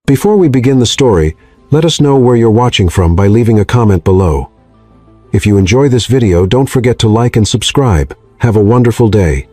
Before we begin the story, let us know where you're watching from by leaving a comment below. If you enjoy this video, don't forget to like and subscribe. Have a wonderful day.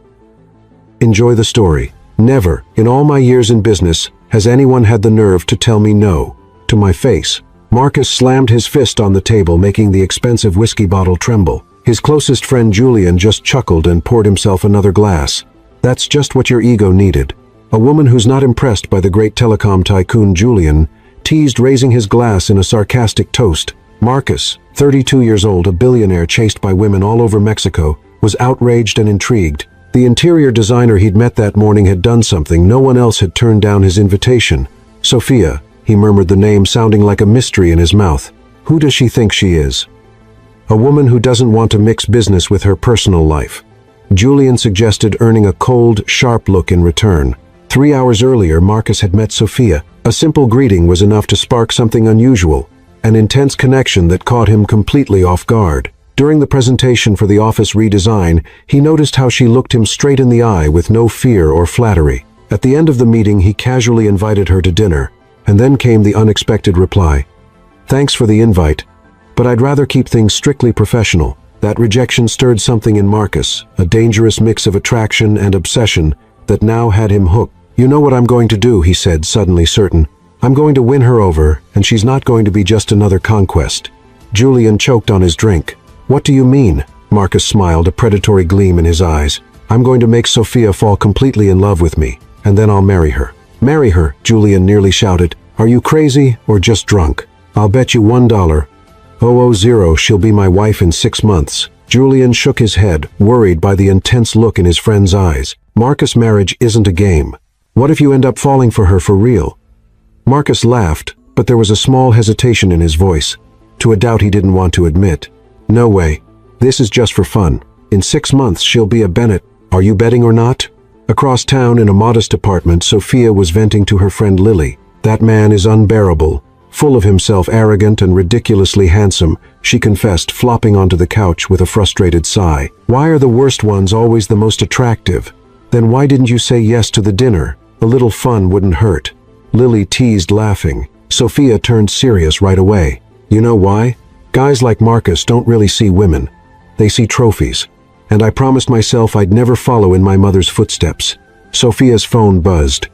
Enjoy the story. Never, in all my years in business, has anyone had the nerve to tell me no, to my face. Marcus slammed his fist on the table, making the expensive whiskey bottle tremble. His closest friend Julian just chuckled and poured himself another glass. That's just what your ego needed. A woman who's not impressed by the great telecom tycoon Julian teased, raising his glass in a sarcastic toast. Marcus, 32 years old, a billionaire chased by women all over Mexico, was outraged and intrigued. The interior designer he'd met that morning had done something. No one else had turned down his invitation. Sophia, he murmured the name, sounding like a mystery in his mouth. Who does she think she is? A woman who doesn't want to mix business with her personal life. Julian suggested, earning a cold, sharp look in return. 3 hours earlier, Marcus had met Sophia. A simple greeting was enough to spark something unusual, an intense connection that caught him completely off guard. During the presentation for the office redesign, he noticed how she looked him straight in the eye with no fear or flattery. At the end of the meeting, he casually invited her to dinner, and then came the unexpected reply. "Thanks for the invite, but I'd rather keep things strictly professional." That rejection stirred something in Marcus, a dangerous mix of attraction and obsession that now had him hooked. "You know what I'm going to do," he said, suddenly certain. "I'm going to win her over, and she's not going to be just another conquest." Julian choked on his drink. "What do you mean?" Marcus smiled, a predatory gleam in his eyes. "I'm going to make Sophia fall completely in love with me, and then I'll marry her." "Marry her?" Julian nearly shouted. "Are you crazy or just drunk? I'll bet you $1,000 she'll be my wife in 6 months. Julian shook his head, worried by the intense look in his friend's eyes. "Marcus, marriage isn't a game. What if you end up falling for her for real?" Marcus laughed, but there was a small hesitation in his voice, to a doubt he didn't want to admit. "No way. This is just for fun. In 6 months she'll be a Bennett. Are you betting or not?" Across town, in a modest apartment, Sophia was venting to her friend Lily. "That man is unbearable. Full of himself, arrogant and ridiculously handsome," she confessed, flopping onto the couch with a frustrated sigh. "Why are the worst ones always the most attractive? Then why didn't you say yes to the dinner? A little fun wouldn't hurt." Lily teased, laughing. Sophia turned serious right away. "You know why? Guys like Marcus don't really see women. They see trophies. And I promised myself I'd never follow in my mother's footsteps." Sophia's phone buzzed.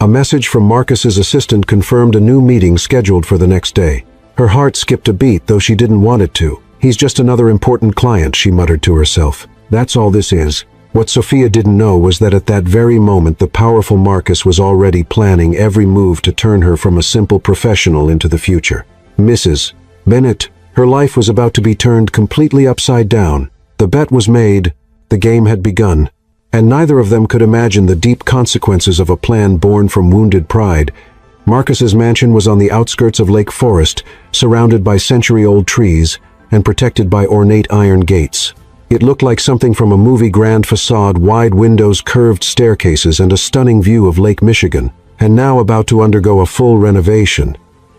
A message from Marcus's assistant confirmed a new meeting scheduled for the next day. Her heart skipped a beat, though she didn't want it to. "He's just another important client," she muttered to herself. "That's all this is." What Sophia didn't know was that at that very moment, the powerful Marcus was already planning every move to turn her from a simple professional into the future. Mrs. Bennett. Her life was about to be turned completely upside down. The bet was made, the game had begun, and neither of them could imagine the deep consequences of a plan born from wounded pride. Marcus's mansion was on the outskirts of Lake Forest, surrounded by century-old trees and protected by ornate iron gates. It looked like something from a movie: grand facade, wide windows, curved staircases, and a stunning view of Lake Michigan, and now about to undergo a full renovation.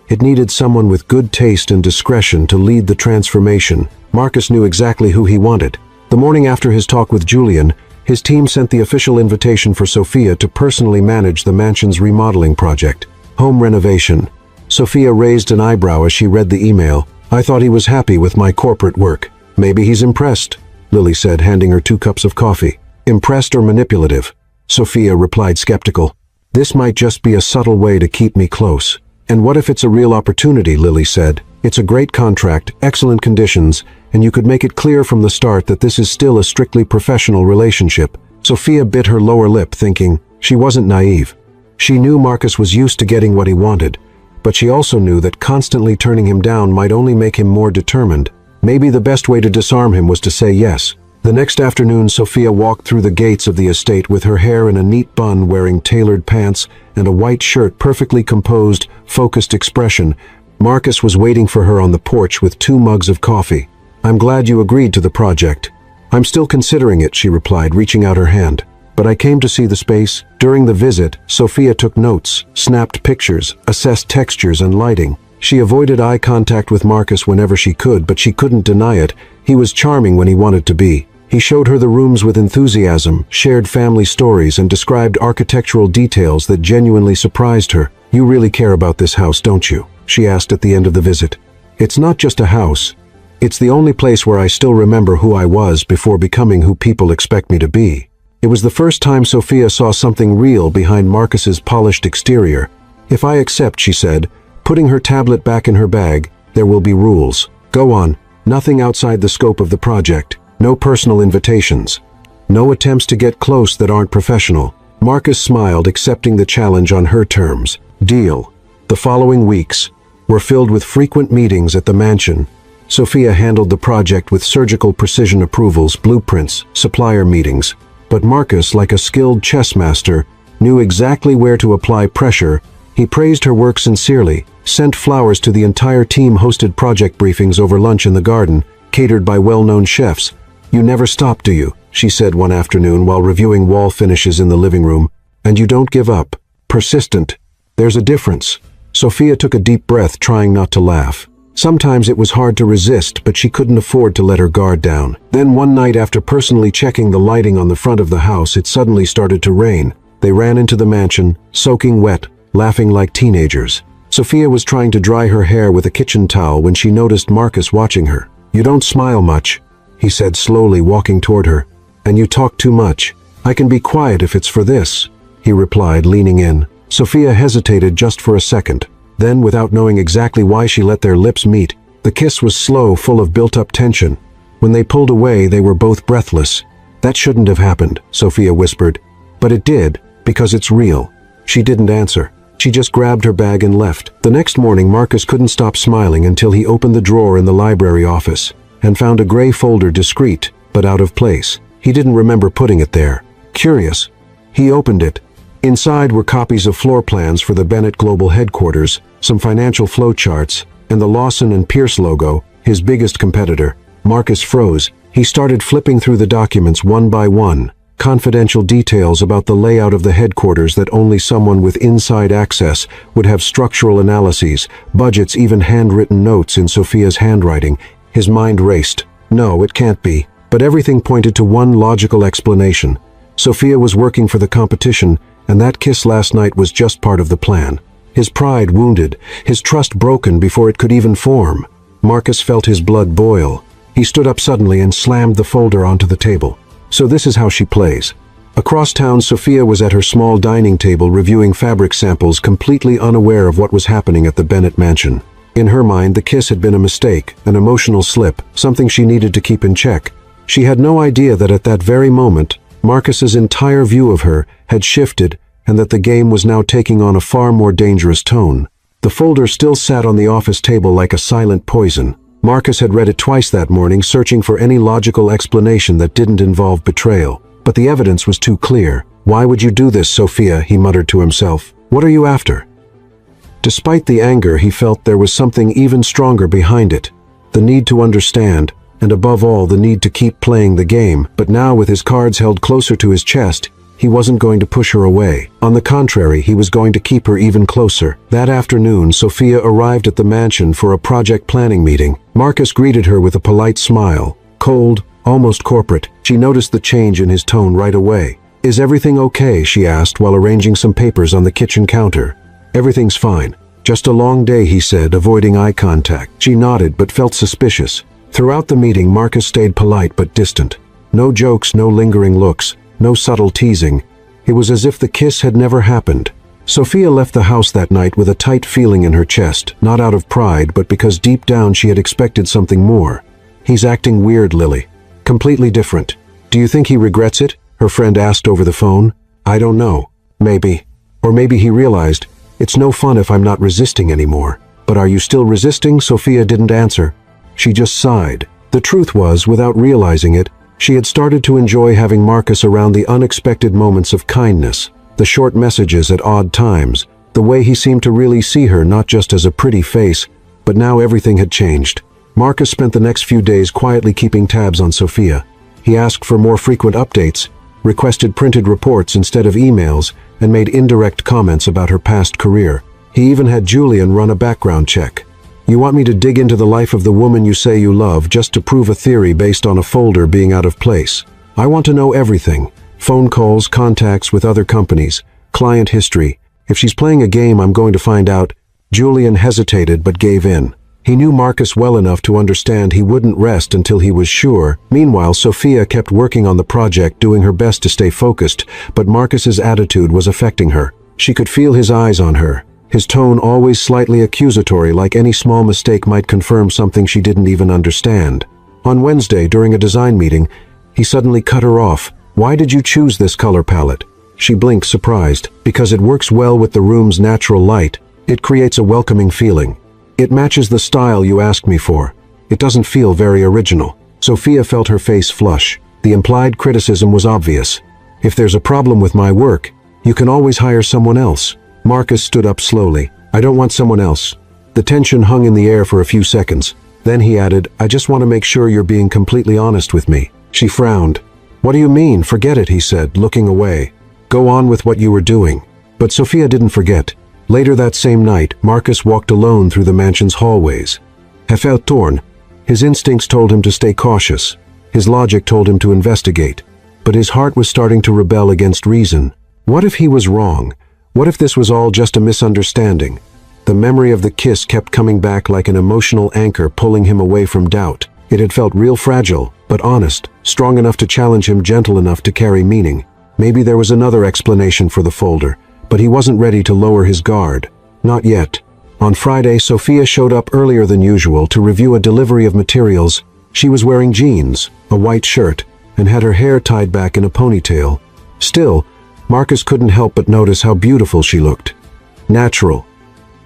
It needed someone with good taste and discretion to lead the transformation. Marcus knew exactly who he wanted. The morning after his talk with Julian, his team sent the official invitation for Sophia to personally manage the mansion's remodeling project. Home renovation. Sophia raised an eyebrow as she read the email. "I thought he was happy with my corporate work." "Maybe he's impressed," Lily said, handing her 2 cups of coffee. "Impressed or manipulative?" Sophia replied, skeptical. "This might just be a subtle way to keep me close." "And what if it's a real opportunity?" Lily said. "It's a great contract, excellent conditions, and you could make it clear from the start that this is still a strictly professional relationship." Sophia bit her lower lip, thinking. She wasn't naive. She knew Marcus was used to getting what he wanted, but she also knew that constantly turning him down might only make him more determined. Maybe the best way to disarm him was to say yes. The next afternoon, Sophia walked through the gates of the estate with her hair in a neat bun, wearing tailored pants and a white shirt, perfectly composed, focused expression. Marcus was waiting for her on the porch with 2 mugs of coffee. "I'm glad you agreed to the project." "I'm still considering it," she replied, reaching out her hand. "But I came to see the space." During the visit, Sophia took notes, snapped pictures, assessed textures and lighting. She avoided eye contact with Marcus whenever she could, but she couldn't deny it. He was charming when he wanted to be. He showed her the rooms with enthusiasm, shared family stories, and described architectural details that genuinely surprised her. "You really care about this house, don't you?" she asked at the end of the visit. "It's not just a house. It's the only place where I still remember who I was before becoming who people expect me to be." It was the first time Sophia saw something real behind Marcus's polished exterior. "If I accept," she said, putting her tablet back in her bag, "there will be rules. Go on, nothing outside the scope of the project. No personal invitations. No attempts to get close that aren't professional." Marcus smiled, accepting the challenge on her terms. Deal. The following weeks were filled with frequent meetings at the mansion. Sophia handled the project with surgical precision, approvals, blueprints, supplier meetings. But Marcus, like a skilled chess master, knew exactly where to apply pressure. He praised her work sincerely, sent flowers to the entire team, hosted project briefings over lunch in the garden, catered by well-known chefs. "You never stop, do you?" she said one afternoon while reviewing wall finishes in the living room. "And you don't give up. Persistent. There's a difference." Sophia took a deep breath, trying not to laugh. Sometimes it was hard to resist, but she couldn't afford to let her guard down. Then one night, after personally checking the lighting on the front of the house, it suddenly started to rain. They ran into the mansion, soaking wet, laughing like teenagers. Sophia was trying to dry her hair with a kitchen towel when she noticed Marcus watching her. "You don't smile much," he said slowly, walking toward her. "And you talk too much." "I can be quiet if it's for this," he replied, leaning in. Sophia hesitated just for a second. Then, without knowing exactly why, she let their lips meet. The kiss was slow, full of built-up tension. When they pulled away, they were both breathless. "That shouldn't have happened," Sophia whispered. "But it did, because it's real." She didn't answer. She just grabbed her bag and left. The next morning, Marcus couldn't stop smiling until he opened the drawer in the library office and found a gray folder, discreet but out of place. He didn't remember putting it there. Curious, he opened it. Inside were copies of floor plans for the Bennett Global headquarters, some financial flowcharts, and the Lawson and Pierce logo, his biggest competitor. Marcus froze. He started flipping through the documents one by one. Confidential details about the layout of the headquarters that only someone with inside access would have, structural analyses, budgets, even handwritten notes in Sophia's handwriting. His mind raced. No, it can't be. But everything pointed to one logical explanation. Sophia was working for the competition, and that kiss last night was just part of the plan. His pride wounded, his trust broken before it could even form. Marcus felt his blood boil. He stood up suddenly and slammed the folder onto the table. So this is how she plays. Across town, Sophia was at her small dining table reviewing fabric samples, completely unaware of what was happening at the Bennett mansion. In her mind, the kiss had been a mistake, an emotional slip, something she needed to keep in check. She had no idea that at that very moment, Marcus's entire view of her had shifted, and that the game was now taking on a far more dangerous tone. The folder still sat on the office table like a silent poison. Marcus had read it twice that morning, searching for any logical explanation that didn't involve betrayal. But the evidence was too clear. "Why would you do this, Sophia?" he muttered to himself. "What are you after?" Despite the anger, he felt there was something even stronger behind it. The need to understand, and above all, the need to keep playing the game. But now, with his cards held closer to his chest, he wasn't going to push her away. On the contrary, he was going to keep her even closer. That afternoon, Sophia arrived at the mansion for a project planning meeting. Marcus greeted her with a polite smile. Cold, almost corporate. She noticed the change in his tone right away. "Is everything okay?" she asked while arranging some papers on the kitchen counter. "Everything's fine. Just a long day," he said, avoiding eye contact. She nodded but felt suspicious. Throughout the meeting, Marcus stayed polite but distant. No jokes, no lingering looks, no subtle teasing. It was as if the kiss had never happened. Sophia left the house that night with a tight feeling in her chest, not out of pride, but because deep down she had expected something more. "He's acting weird, Lily. Completely different. Do you think he regrets it?" her friend asked over the phone. "I don't know. Maybe. Or maybe he realized, it's no fun if I'm not resisting anymore." "But are you still resisting?" Sophia didn't answer. She just sighed. The truth was, without realizing it, she had started to enjoy having Marcus around, the unexpected moments of kindness, the short messages at odd times, the way he seemed to really see her, not just as a pretty face. But now everything had changed. Marcus spent the next few days quietly keeping tabs on Sophia. He asked for more frequent updates, requested printed reports instead of emails, and made indirect comments about her past career. He even had Julian run a background check. "You want me to dig into the life of the woman you say you love just to prove a theory based on a folder being out of place? I want to know everything. Phone calls, contacts with other companies, client history, If she's playing a game, I'm going to find out. Julian hesitated but gave in. He knew Marcus well enough to understand he wouldn't rest until he was sure. Meanwhile, Sophia kept working on the project, doing her best to stay focused, but Marcus's attitude was affecting her. She could feel his eyes on her, his tone always slightly accusatory, like any small mistake might confirm something she didn't even understand. On Wednesday, during a design meeting, he suddenly cut her off. "Why did you choose this color palette?" She blinked, surprised. "Because it works well with the room's natural light. It creates a welcoming feeling. It matches the style you asked me for. It doesn't feel very original." Sophia felt her face flush. The implied criticism was obvious. "If there's a problem with my work, you can always hire someone else." Marcus stood up slowly. "I don't want someone else." The tension hung in the air for a few seconds. Then he added, "I just want to make sure you're being completely honest with me." She frowned. "What do you mean? Forget it," he said, looking away. "Go on with what you were doing." But Sophia didn't forget. Later that same night, Marcus walked alone through the mansion's hallways. He felt torn. His instincts told him to stay cautious. His logic told him to investigate. But his heart was starting to rebel against reason. What if he was wrong? What if this was all just a misunderstanding? The memory of the kiss kept coming back like an emotional anchor, pulling him away from doubt. It had felt real fragile, but honest, strong enough to challenge him, gentle enough to carry meaning. Maybe there was another explanation for the folder, but he wasn't ready to lower his guard. Not yet. On Friday, Sophia showed up earlier than usual to review a delivery of materials. She was wearing jeans, a white shirt, and had her hair tied back in a ponytail. Still, Marcus couldn't help but notice how beautiful she looked. Natural.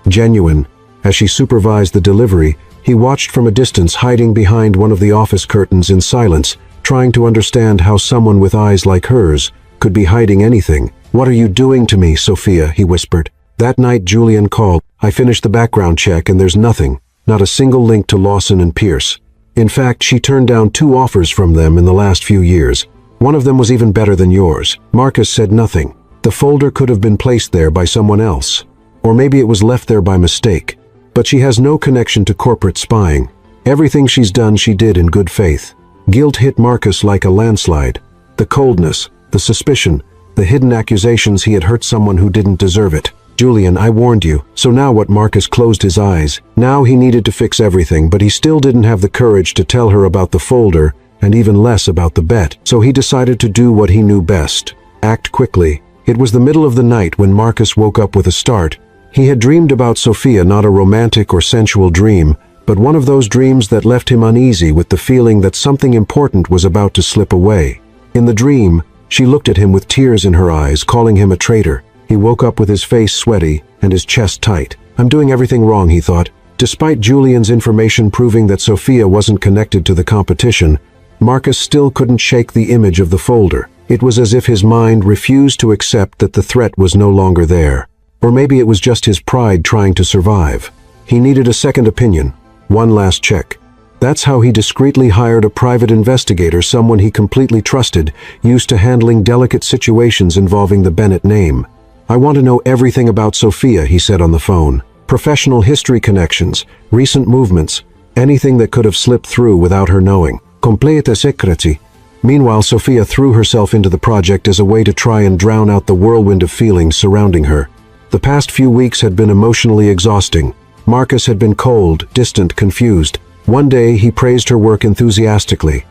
Genuine. As she supervised the delivery, he watched from a distance, hiding behind one of the office curtains in silence, trying to understand how someone with eyes like hers could be hiding anything. "What are you doing to me, Sophia?" he whispered. That night Julian called. "I finished the background check and there's nothing, not a single link to Lawson and Pierce. In fact, she turned down 2 offers from them in the last few years. One of them was even better than yours." Marcus said nothing. The folder could have been placed there by someone else. Or maybe it was left there by mistake. But she has no connection to corporate spying. Everything she's done, she did in good faith. Guilt hit Marcus like a landslide. The coldness, the suspicion, the hidden accusations he had hurt someone who didn't deserve it. "Julian, I warned you." So now what? Marcus closed his eyes. Now he needed to fix everything, but he still didn't have the courage to tell her about the folder, and even less about the bet. So he decided to do what he knew best. Act quickly. It was the middle of the night when Marcus woke up with a start. He had dreamed about Sophia, not a romantic or sensual dream, but one of those dreams that left him uneasy with the feeling that something important was about to slip away. In the dream, she looked at him with tears in her eyes, calling him a traitor. He woke up with his face sweaty and his chest tight. "I'm doing everything wrong," he thought. Despite Julian's information proving that Sophia wasn't connected to the competition, Marcus still couldn't shake the image of the folder. It was as if his mind refused to accept that the threat was no longer there. Or maybe it was just his pride trying to survive. He needed a second opinion, one last check. That's how he discreetly hired a private investigator, someone he completely trusted, used to handling delicate situations involving the Bennett name. "I want to know everything about Sophia," he said on the phone. "Professional history connections, recent movements, anything that could have slipped through without her knowing. Complete secreti." Meanwhile, Sophia threw herself into the project as a way to try and drown out the whirlwind of feelings surrounding her. The past few weeks had been emotionally exhausting. Marcus had been cold, distant, confused. One day he praised her work enthusiastically.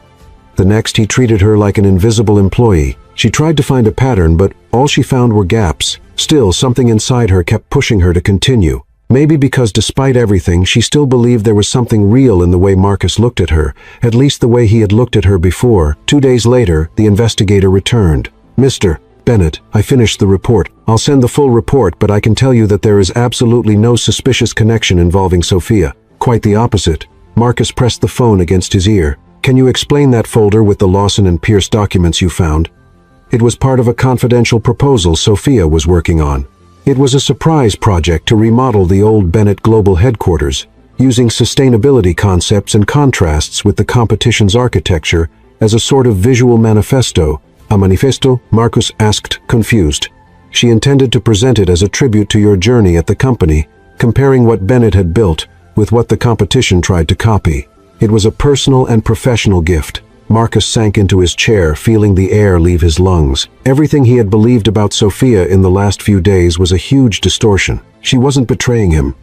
The next he treated her like an invisible employee. She tried to find a pattern, but all she found were gaps. Still, something inside her kept pushing her to continue. Maybe because despite everything, she still believed there was something real in the way Marcus looked at her, at least the way he had looked at her before. 2 days later, the investigator returned. "Mr. Bennett, I finished the report. I'll send the full report, but I can tell you that there is absolutely no suspicious connection involving Sophia." Quite the opposite. Marcus pressed the phone against his ear. "Can you explain that folder with the Lawson and Pierce documents you found?" It was part of a confidential proposal Sophia was working on. It was a surprise project to remodel the old Bennett Global headquarters, using sustainability concepts and contrasts with the competition's architecture as a sort of visual manifesto. "A manifesto?" Marcus asked, confused. "She intended to present it as a tribute to your journey at the company, comparing what Bennett had built with what the competition tried to copy. It was a personal and professional gift." Marcus sank into his chair, feeling the air leave his lungs. Everything he had believed about Sophia in the last few days was a huge distortion. She wasn't betraying him.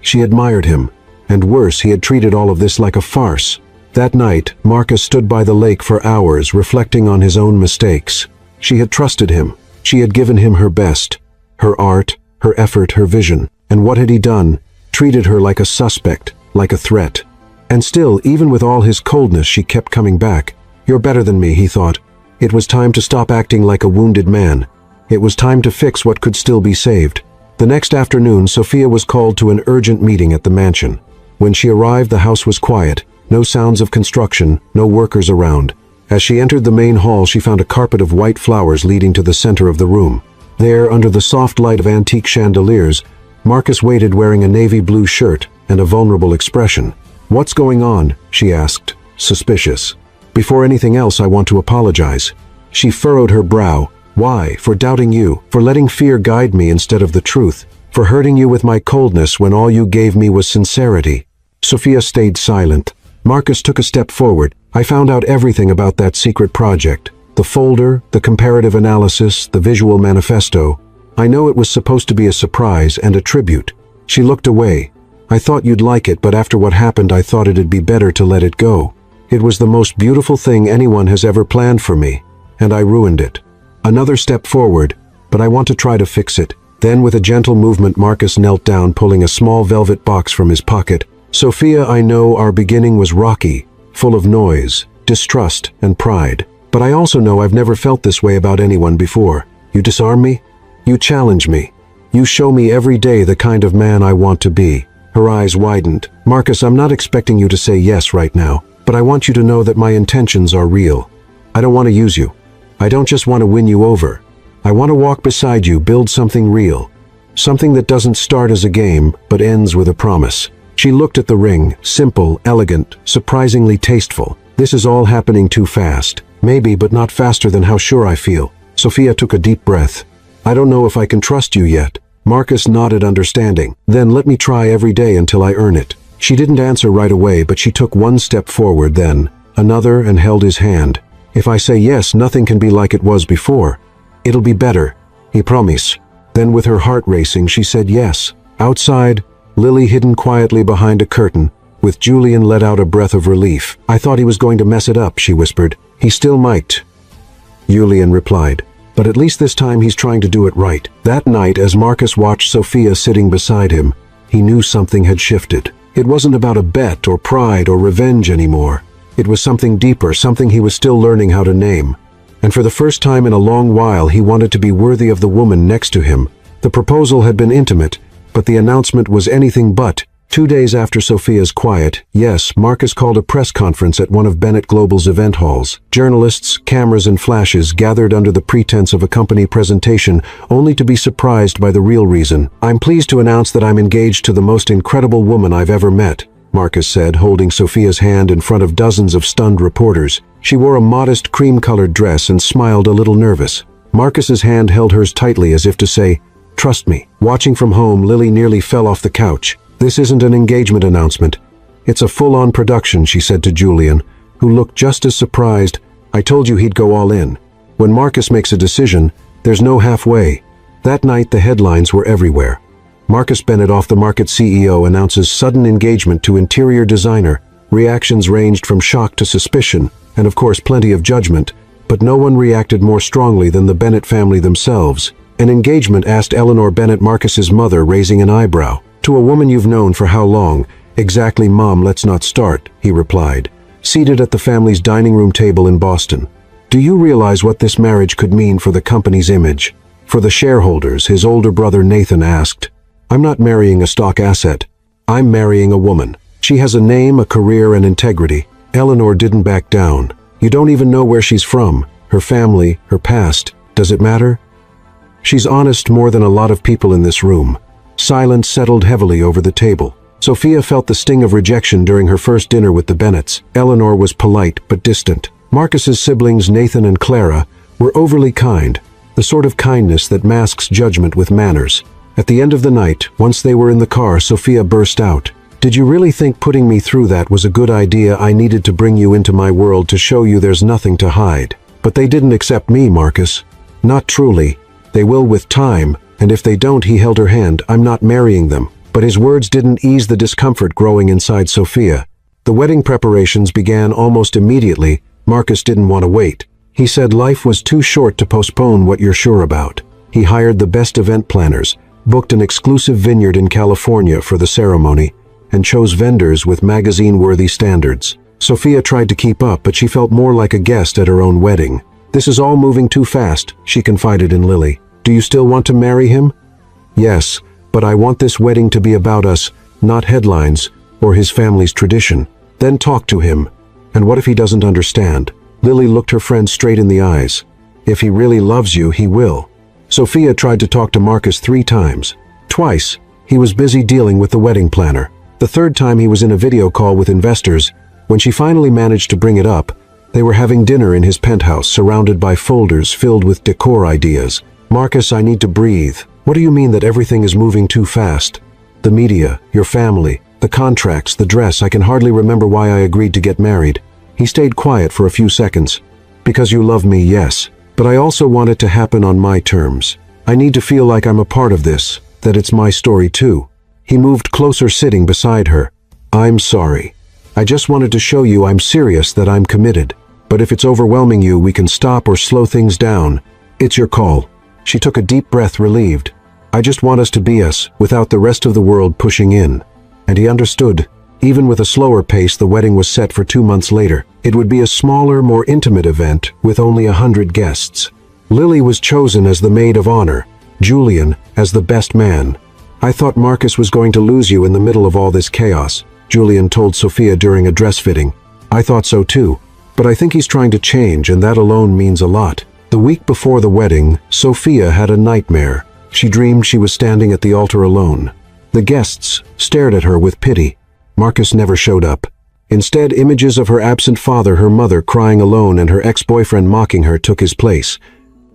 She admired him. And worse, he had treated all of this like a farce. That night, Marcus stood by the lake for hours, reflecting on his own mistakes. She had trusted him. She had given him her best. Her art, her effort, her vision. And what had he done? Treated her like a suspect, like a threat. And still, even with all his coldness, she kept coming back. You're better than me, he thought. It was time to stop acting like a wounded man. It was time to fix what could still be saved. The next afternoon, Sophia was called to an urgent meeting at the mansion. When she arrived, the house was quiet. No sounds of construction, no workers around. As she entered the main hall, she found a carpet of white flowers leading to the center of the room. There, under the soft light of antique chandeliers, Marcus waited wearing a navy blue shirt and a vulnerable expression. "What's going on?" she asked, suspicious. "Before anything else, I want to apologize." She furrowed her brow. "Why? For doubting you, for letting fear guide me instead of the truth, for hurting you with my coldness when all you gave me was sincerity." Sophia stayed silent. Marcus took a step forward. "I found out everything about that secret project. The folder, the comparative analysis, the visual manifesto. I know it was supposed to be a surprise and a tribute." She looked away. "I thought you'd like it, but after what happened, I thought it'd be better to let it go. It was the most beautiful thing anyone has ever planned for me, and I ruined it." Another step forward, "But I want to try to fix it." Then with a gentle movement, Marcus knelt down, pulling a small velvet box from his pocket. "Sophia, I know our beginning was rocky, full of noise, distrust, and pride. But I also know I've never felt this way about anyone before. You disarm me. You challenge me. You show me every day the kind of man I want to be." Her eyes widened. "Marcus, I'm not expecting you to say yes right now, but I want you to know that my intentions are real. I don't want to use you. I don't just want to win you over. I want to walk beside you, build something real. Something that doesn't start as a game, but ends with a promise." She looked at the ring, simple, elegant, surprisingly tasteful. "This is all happening too fast. Maybe, but not faster than how sure I feel." Sophia took a deep breath. "I don't know if I can trust you yet." Marcus nodded, understanding. "Then let me try every day until I earn it." She didn't answer right away, but she took one step forward, then another, and held his hand. "If I say yes, nothing can be like it was before. It'll be better. He promise." Then with her heart racing, she said yes. Outside, Lily hidden quietly behind a curtain, with Julian let out a breath of relief. "I thought he was going to mess it up," she whispered. "He still might," Julian replied. "But at least this time he's trying to do it right." That night, as Marcus watched Sophia sitting beside him, he knew something had shifted. It wasn't about a bet or pride or revenge anymore. It was something deeper, something he was still learning how to name. And for the first time in a long while, he wanted to be worthy of the woman next to him. The proposal had been intimate, but the announcement was anything but. 2 days after Sophia's quiet yes, Marcus called a press conference at one of Bennett Global's event halls. Journalists, cameras, and flashes gathered under the pretense of a company presentation, only to be surprised by the real reason. "I'm pleased to announce that I'm engaged to the most incredible woman I've ever met," Marcus said, holding Sophia's hand in front of dozens of stunned reporters. She wore a modest cream-colored dress and smiled a little nervous. Marcus's hand held hers tightly as if to say, "Trust me." Watching from home, Lily nearly fell off the couch. "This isn't an engagement announcement. It's a full-on production," she said to Julian, who looked just as surprised. "I told you he'd go all in. When Marcus makes a decision, there's no halfway." That night, the headlines were everywhere. Marcus Bennett, off-the-market CEO, announces sudden engagement to interior designer. Reactions ranged from shock to suspicion, and of course plenty of judgment, but no one reacted more strongly than the Bennett family themselves. "An engagement?" asked Eleanor Bennett, Marcus's mother, raising an eyebrow. "To a woman you've known for how long?" "Exactly, Mom, let's not start," he replied, seated at the family's dining room table in Boston. "Do you realize what this marriage could mean for the company's image? For the shareholders?" his older brother Nathan asked. "I'm not marrying a stock asset. I'm marrying a woman. She has a name, a career, and integrity." Eleanor didn't back down. "You don't even know where she's from, her family, her past. Does it matter? She's honest more than a lot of people in this room." Silence settled heavily over the table. Sophia felt the sting of rejection during her first dinner with the Bennetts. Eleanor was polite but distant. Marcus's siblings, Nathan and Clara, were overly kind, the sort of kindness that masks judgment with manners. At the end of the night, once they were in the car, Sophia burst out. Did you really think putting me through that was a good idea? I needed to bring you into my world to show you there's nothing to hide. But they didn't accept me, Marcus. Not truly. They will with time, and if they don't, he held her hand, I'm not marrying them. But his words didn't ease the discomfort growing inside Sophia. The wedding preparations began almost immediately. Marcus didn't want to wait. He said life was too short to postpone what you're sure about. He hired the best event planners, booked an exclusive vineyard in California for the ceremony, and chose vendors with magazine-worthy standards. Sophia tried to keep up, but she felt more like a guest at her own wedding. This is all moving too fast, she confided in Lily. Do you still want to marry him? Yes, but I want this wedding to be about us, not headlines or his family's tradition. Then talk to him. And what if he doesn't understand? Lily looked her friend straight in the eyes. If he really loves you, he will. Sophia tried to talk to Marcus 3 times. Twice, he was busy dealing with the wedding planner. The third time he was in a video call with investors. When she finally managed to bring it up, they were having dinner in his penthouse, surrounded by folders filled with decor ideas. Marcus, I need to breathe. What do you mean that everything is moving too fast? The media, your family, the contracts, the dress, I can hardly remember why I agreed to get married. He stayed quiet for a few seconds. Because you love me, yes. But I also want it to happen on my terms. I need to feel like I'm a part of this, that it's my story too. He moved closer, sitting beside her. I'm sorry. I just wanted to show you I'm serious, that I'm committed. But if it's overwhelming you, we can stop or slow things down. It's your call. She took a deep breath, relieved. I just want us to be us, without the rest of the world pushing in. And he understood. Even with a slower pace, the wedding was set for 2 months later. It would be a smaller, more intimate event, with only 100 guests. Lily was chosen as the maid of honor, Julian as the best man. I thought Marcus was going to lose you in the middle of all this chaos, Julian told Sophia during a dress fitting. I thought so too, but I think he's trying to change, and that alone means a lot. The week before the wedding, Sophia had a nightmare. She dreamed she was standing at the altar alone. The guests stared at her with pity. Marcus never showed up. Instead, images of her absent father, her mother crying alone, and her ex-boyfriend mocking her took his place.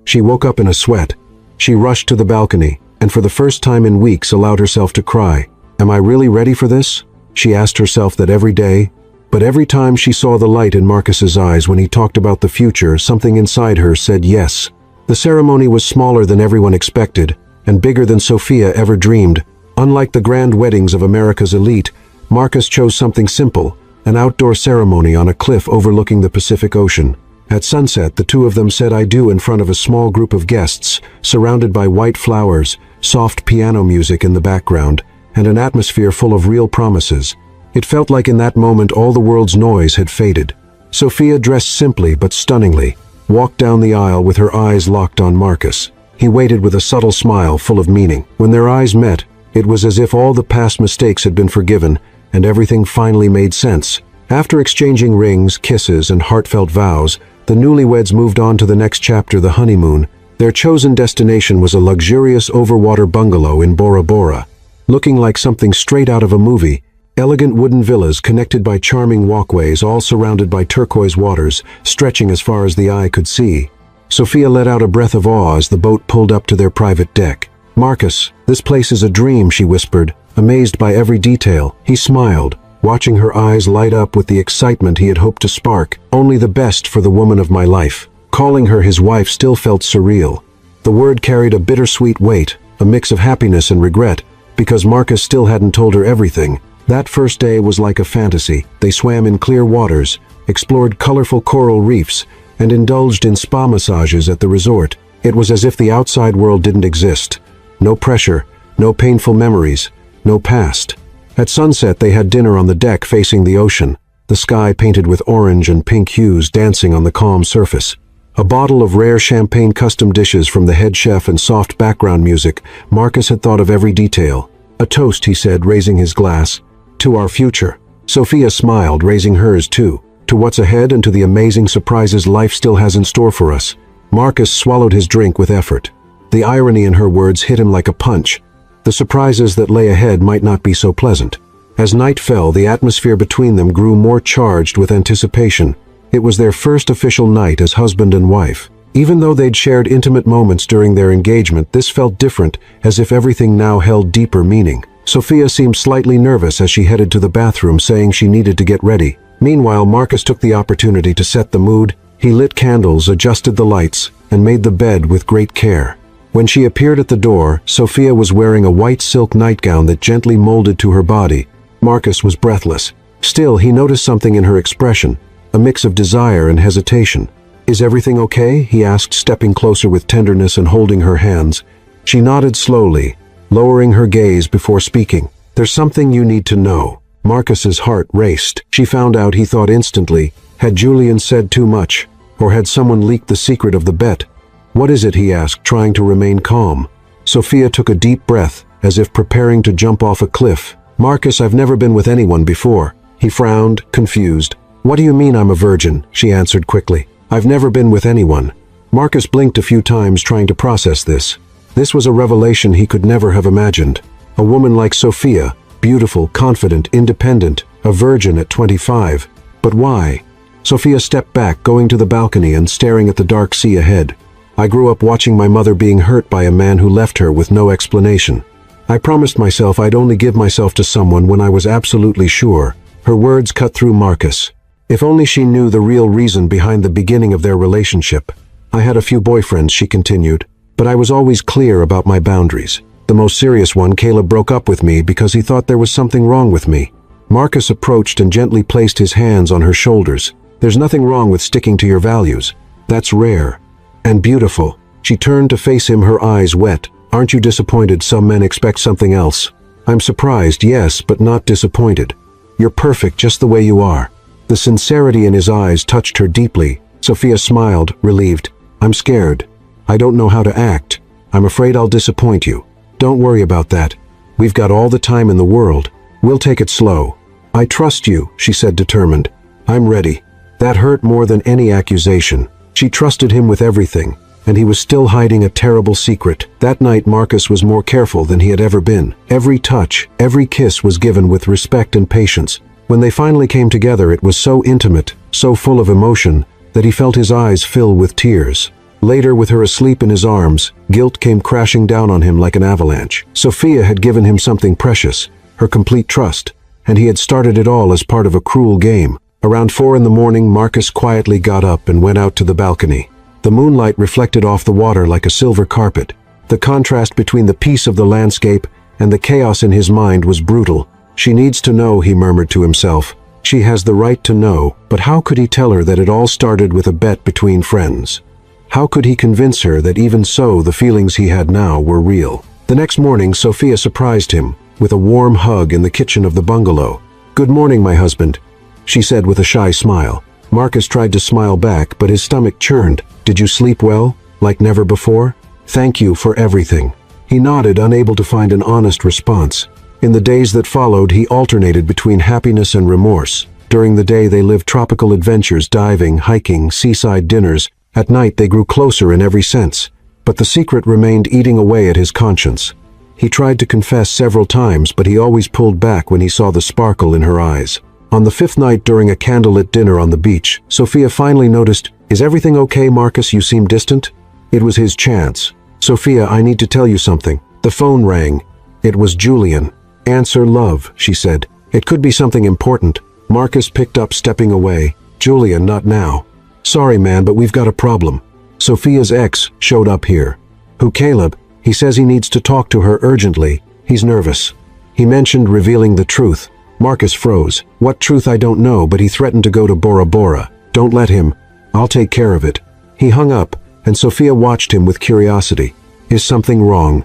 She woke up in a sweat. She rushed to the balcony, and for the first time in weeks allowed herself to cry. Am I really ready for this? She asked herself that every day. But every time she saw the light in Marcus's eyes when he talked about the future, something inside her said yes. The ceremony was smaller than everyone expected, and bigger than Sophia ever dreamed. Unlike the grand weddings of America's elite, Marcus chose something simple, an outdoor ceremony on a cliff overlooking the Pacific Ocean. At sunset, the two of them said I do in front of a small group of guests, surrounded by white flowers, soft piano music in the background, and an atmosphere full of real promises. It felt like in that moment all the world's noise had faded. Sophia, dressed simply but stunningly, walked down the aisle with her eyes locked on Marcus. He waited with a subtle smile full of meaning. When their eyes met, it was as if all the past mistakes had been forgiven, and everything finally made sense. After exchanging rings, kisses, and heartfelt vows, the newlyweds moved on to the next chapter, the honeymoon. Their chosen destination was a luxurious overwater bungalow in Bora Bora. Looking like something straight out of a movie, elegant wooden villas connected by charming walkways, all surrounded by turquoise waters, stretching as far as the eye could see. Sophia let out a breath of awe as the boat pulled up to their private deck. Marcus, this place is a dream, she whispered, amazed by every detail. He smiled, watching her eyes light up with the excitement he had hoped to spark. Only the best for the woman of my life. Calling her his wife still felt surreal. The word carried a bittersweet weight, a mix of happiness and regret, because Marcus still hadn't told her everything. That first day was like a fantasy. They swam in clear waters, explored colorful coral reefs, and indulged in spa massages at the resort. It was as if the outside world didn't exist. No pressure, no painful memories, no past. At sunset, they had dinner on the deck facing the ocean, the sky painted with orange and pink hues dancing on the calm surface. A bottle of rare champagne, custom dishes from the head chef, and soft background music. Marcus had thought of every detail. A toast, he said, raising his glass. To our future. Sophia smiled, raising hers too. To what's ahead and to the amazing surprises life still has in store for us. Marcus swallowed his drink with effort. The irony in her words hit him like a punch. The surprises that lay ahead might not be so pleasant. As night fell, the atmosphere between them grew more charged with anticipation. It was their first official night as husband and wife. Even though they'd shared intimate moments during their engagement, this felt different, as if everything now held deeper meaning. Sophia seemed slightly nervous as she headed to the bathroom, saying she needed to get ready. Meanwhile, Marcus took the opportunity to set the mood. He lit candles, adjusted the lights, and made the bed with great care. When she appeared at the door, Sophia was wearing a white silk nightgown that gently molded to her body. Marcus was breathless. Still, he noticed something in her expression, a mix of desire and hesitation. "Is everything okay?" he asked, stepping closer with tenderness and holding her hands. She nodded slowly, lowering her gaze before speaking. "There's something you need to know." Marcus's heart raced. She found out, he thought instantly. Had Julian said too much? Or had someone leaked the secret of the bet? "What is it?" he asked, trying to remain calm. Sophia took a deep breath, as if preparing to jump off a cliff. "Marcus, I've never been with anyone before." He frowned, confused. "What do you mean I'm a virgin?" she answered quickly. "I've never been with anyone." Marcus blinked a few times, trying to process this. This was a revelation he could never have imagined. A woman like Sophia, beautiful, confident, independent, a virgin at 25. But why? Sophia stepped back, going to the balcony and staring at the dark sea ahead. "I grew up watching my mother being hurt by a man who left her with no explanation. I promised myself I'd only give myself to someone when I was absolutely sure." Her words cut through Marcus. If only she knew the real reason behind the beginning of their relationship. "I had a few boyfriends," she continued, "but I was always clear about my boundaries. The most serious one, Caleb, broke up with me because he thought there was something wrong with me." Marcus approached and gently placed his hands on her shoulders. "There's nothing wrong with sticking to your values. That's rare. And beautiful." She turned to face him, her eyes wet. "Aren't you disappointed some men expect something else?" "I'm surprised, yes, but not disappointed. You're perfect just the way you are." The sincerity in his eyes touched her deeply. Sophia smiled, relieved. "I'm scared. I don't know how to act. I'm afraid I'll disappoint you." "Don't worry about that. We've got all the time in the world. We'll take it slow." "I trust you," she said, determined. "I'm ready." That hurt more than any accusation. She trusted him with everything, and he was still hiding a terrible secret. That night, Marcus was more careful than he had ever been. Every touch, every kiss was given with respect and patience. When they finally came together, it was so intimate, so full of emotion, that he felt his eyes fill with tears. Later, with her asleep in his arms, guilt came crashing down on him like an avalanche. Sophia had given him something precious, her complete trust, and he had started it all as part of a cruel game. Around 4 in the morning, Marcus quietly got up and went out to the balcony. The moonlight reflected off the water like a silver carpet. The contrast between the peace of the landscape and the chaos in his mind was brutal. "She needs to know," he murmured to himself. "She has the right to know," but how could he tell her that it all started with a bet between friends? How could he convince her that even so, the feelings he had now were real? The next morning, Sophia surprised him with a warm hug in the kitchen of the bungalow. "Good morning, my husband," she said with a shy smile. Marcus tried to smile back, but his stomach churned. "Did you sleep well, like never before?" "Thank you for everything." He nodded, unable to find an honest response. In the days that followed, he alternated between happiness and remorse. During the day, they lived tropical adventures, diving, hiking, seaside dinners. At night, they grew closer in every sense. But the secret remained eating away at his conscience. He tried to confess several times, but he always pulled back when he saw the sparkle in her eyes. On the 5th night, during a candlelit dinner on the beach, Sophia finally noticed, "Is everything okay, Marcus? You seem distant." It was his chance. "Sophia, I need to tell you something." The phone rang. It was Julian. "Answer, love," she said. "It could be something important." Marcus picked up, stepping away. "Julian, not now." "Sorry, man, but we've got a problem. Sophia's ex showed up here." "Who, Caleb?" "He says he needs to talk to her urgently. He's nervous." He mentioned revealing the truth. Marcus froze. "What truth? I don't know, but he threatened to go to Bora Bora." "Don't let him. I'll take care of it." He hung up, and Sophia watched him with curiosity. "Is something wrong?"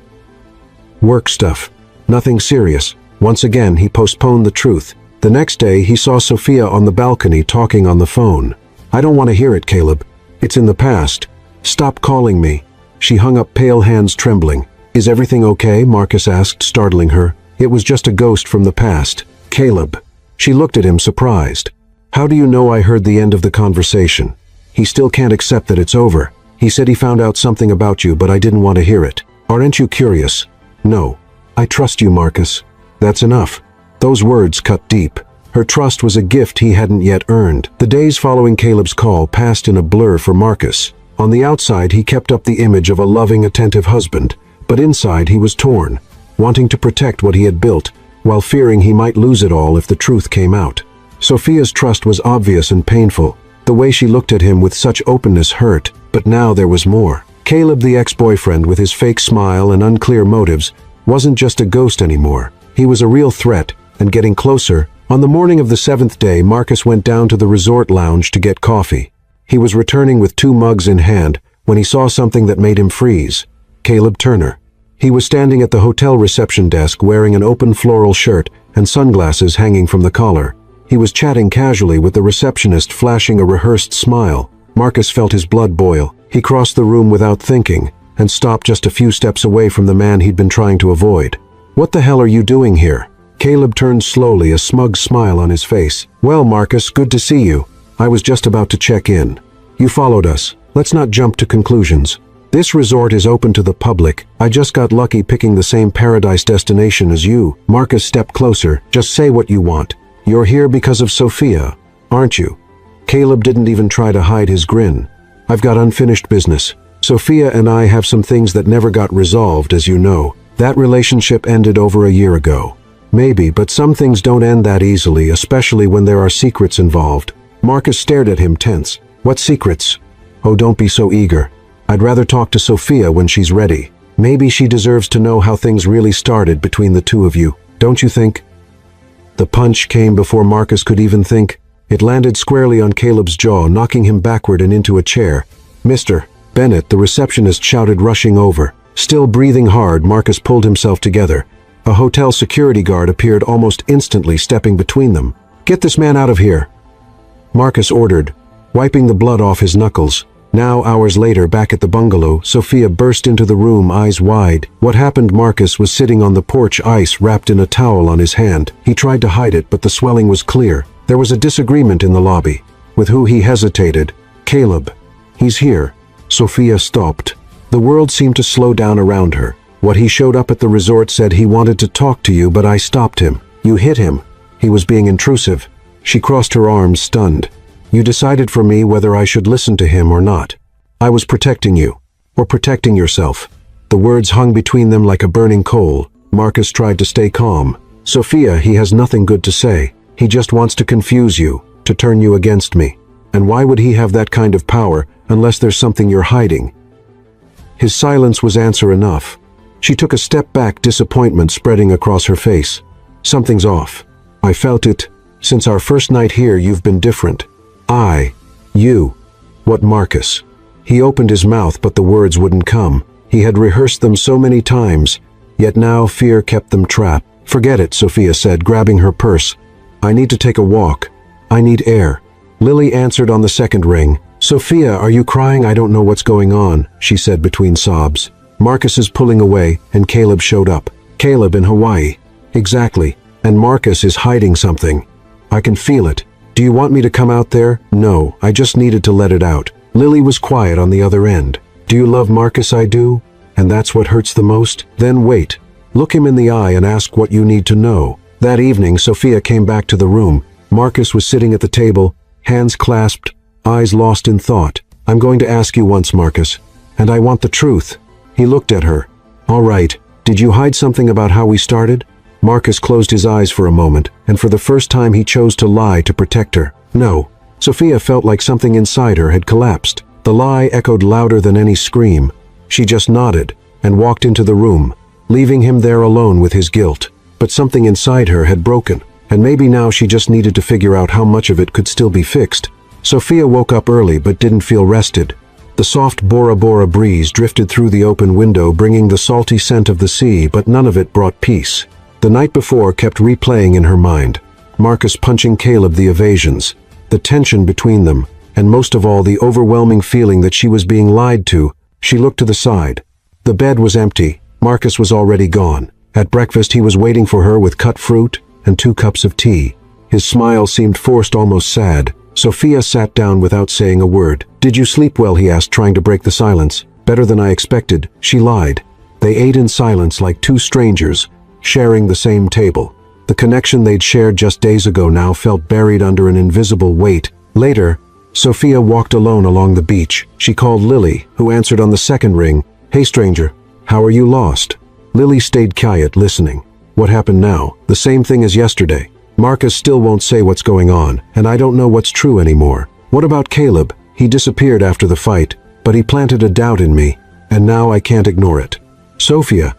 "Work stuff. Nothing serious." Once again, he postponed the truth. The next day, he saw Sophia on the balcony talking on the phone. "I don't want to hear it, Caleb. It's in the past. Stop calling me." She hung up, pale hands trembling. "Is everything okay?" Marcus asked, startling her. "It was just a ghost from the past." "Caleb." She looked at him, surprised. "How do you know I heard the end of the conversation?" "He still can't accept that it's over. He said he found out something about you, but I didn't want to hear it." "Aren't you curious?" "No. I trust you, Marcus." "That's enough." Those words cut deep. Her trust was a gift he hadn't yet earned. The days following Caleb's call passed in a blur for Marcus. On the outside, he kept up the image of a loving, attentive husband, but inside he was torn. wanting to protect what he had built, while fearing he might lose it all if the truth came out. Sophia's trust was obvious and painful. The way she looked at him with such openness hurt, but now there was more. Caleb, the ex-boyfriend with his fake smile and unclear motives, wasn't just a ghost anymore. He was a real threat, and getting closer. On the morning of the 7th day, Marcus went down to the resort lounge to get coffee. He was returning with 2 mugs in hand when he saw something that made him freeze. Caleb Turner. He was standing at the hotel reception desk wearing an open floral shirt and sunglasses hanging from the collar. He was chatting casually with the receptionist, flashing a rehearsed smile. Marcus felt his blood boil. He crossed the room without thinking and stopped just a few steps away from the man he'd been trying to avoid. "What the hell are you doing here?" Caleb turned slowly, a smug smile on his face. "Well, Marcus, good to see you. I was just about to check in. You followed us. Let's not jump to conclusions. This resort is open to the public. I just got lucky picking the same paradise destination as you." Marcus stepped closer. "Just say what you want. You're here because of Sophia, aren't you?" Caleb didn't even try to hide his grin. "I've got unfinished business. Sophia and I have some things that never got resolved, as you know. That relationship ended over a year ago. Maybe, but some things don't end that easily, especially when there are secrets involved." Marcus stared at him, tense. "What secrets?" "Oh, don't be so eager. I'd rather talk to Sophia when she's ready. Maybe she deserves to know how things really started between the two of you, don't you think?" The punch came before Marcus could even think. It landed squarely on Caleb's jaw, knocking him backward and into a chair. "Mr. Bennett," the receptionist shouted, rushing over. Still breathing hard, Marcus pulled himself together. A hotel security guard appeared almost instantly, stepping between them. "Get this man out of here," Marcus ordered, wiping the blood off his knuckles. Now, hours later, back at the bungalow, Sophia burst into the room, eyes wide. What happened? Marcus was sitting on the porch, ice wrapped in a towel on his hand. He tried to hide it, but the swelling was clear. There was a disagreement in the lobby. With who he hesitated. "Caleb. He's here." Sophia stopped. The world seemed to slow down around her. "What he showed up at the resort said he wanted to talk to you, but I stopped him. You hit him. He was being intrusive." She crossed her arms, stunned. "You decided for me whether I should listen to him or not. I was protecting you. Or protecting yourself." The words hung between them like a burning coal. Marcus tried to stay calm. "Sophia, he has nothing good to say. He just wants to confuse you, to turn you against me. And why would he have that kind of power unless there's something you're hiding?" His silence was answer enough. She took a step back, disappointment spreading across her face. "Something's off. I felt it. Since our first night here, you've been different." You. What, Marcus?" He opened his mouth, but the words wouldn't come. He had rehearsed them so many times, yet now fear kept them trapped. "Forget it," Sophia said, grabbing her purse. "I need to take a walk. I need air." Lily answered on the second ring. "Sophia, are you crying? I don't know what's going on," she said between sobs. Marcus is pulling away, and Caleb showed up. "Caleb in Hawaii." "Exactly. And Marcus is hiding something. I can feel it. Do you want me to come out there?" "No, I just needed to let it out." Lily was quiet on the other end. "Do you love Marcus?" "I do. And that's what hurts the most?" "Then wait. Look him in the eye and ask what you need to know." That evening, Sophia came back to the room. Marcus was sitting at the table, hands clasped, eyes lost in thought. "I'm going to ask you once, Marcus. And I want the truth." He looked at her. "All right. Did you hide something about how we started?" Marcus closed his eyes for a moment, and for the first time he chose to lie to protect her. "No." Sophia felt like something inside her had collapsed. The lie echoed louder than any scream. She just nodded and walked into the room, leaving him there alone with his guilt. But something inside her had broken, and maybe now she just needed to figure out how much of it could still be fixed. Sophia woke up early but didn't feel rested. The soft Bora Bora breeze drifted through the open window, bringing the salty scent of the sea, but none of it brought peace. The night before kept replaying in her mind. Marcus punching Caleb, the evasions, the tension between them, and most of all the overwhelming feeling that she was being lied to. She looked to the side. The bed was empty. Marcus was already gone. At breakfast he was waiting for her with cut fruit and 2 cups of tea. His smile seemed forced, almost sad. Sophia sat down without saying a word. "Did you sleep well?" he asked, trying to break the silence. "Better than I expected," she lied. They ate in silence like 2 strangers, sharing the same table. The connection they'd shared just days ago now felt buried under an invisible weight. Later, Sophia walked alone along the beach. She called Lily, who answered on the second ring. "Hey stranger, how are you lost?" Lily stayed quiet, listening. What happened now? The same thing as yesterday. Marcus still won't say what's going on, and I don't know what's true anymore. What about Caleb? He disappeared after the fight, but he planted a doubt in me, and now I can't ignore it. Sophia,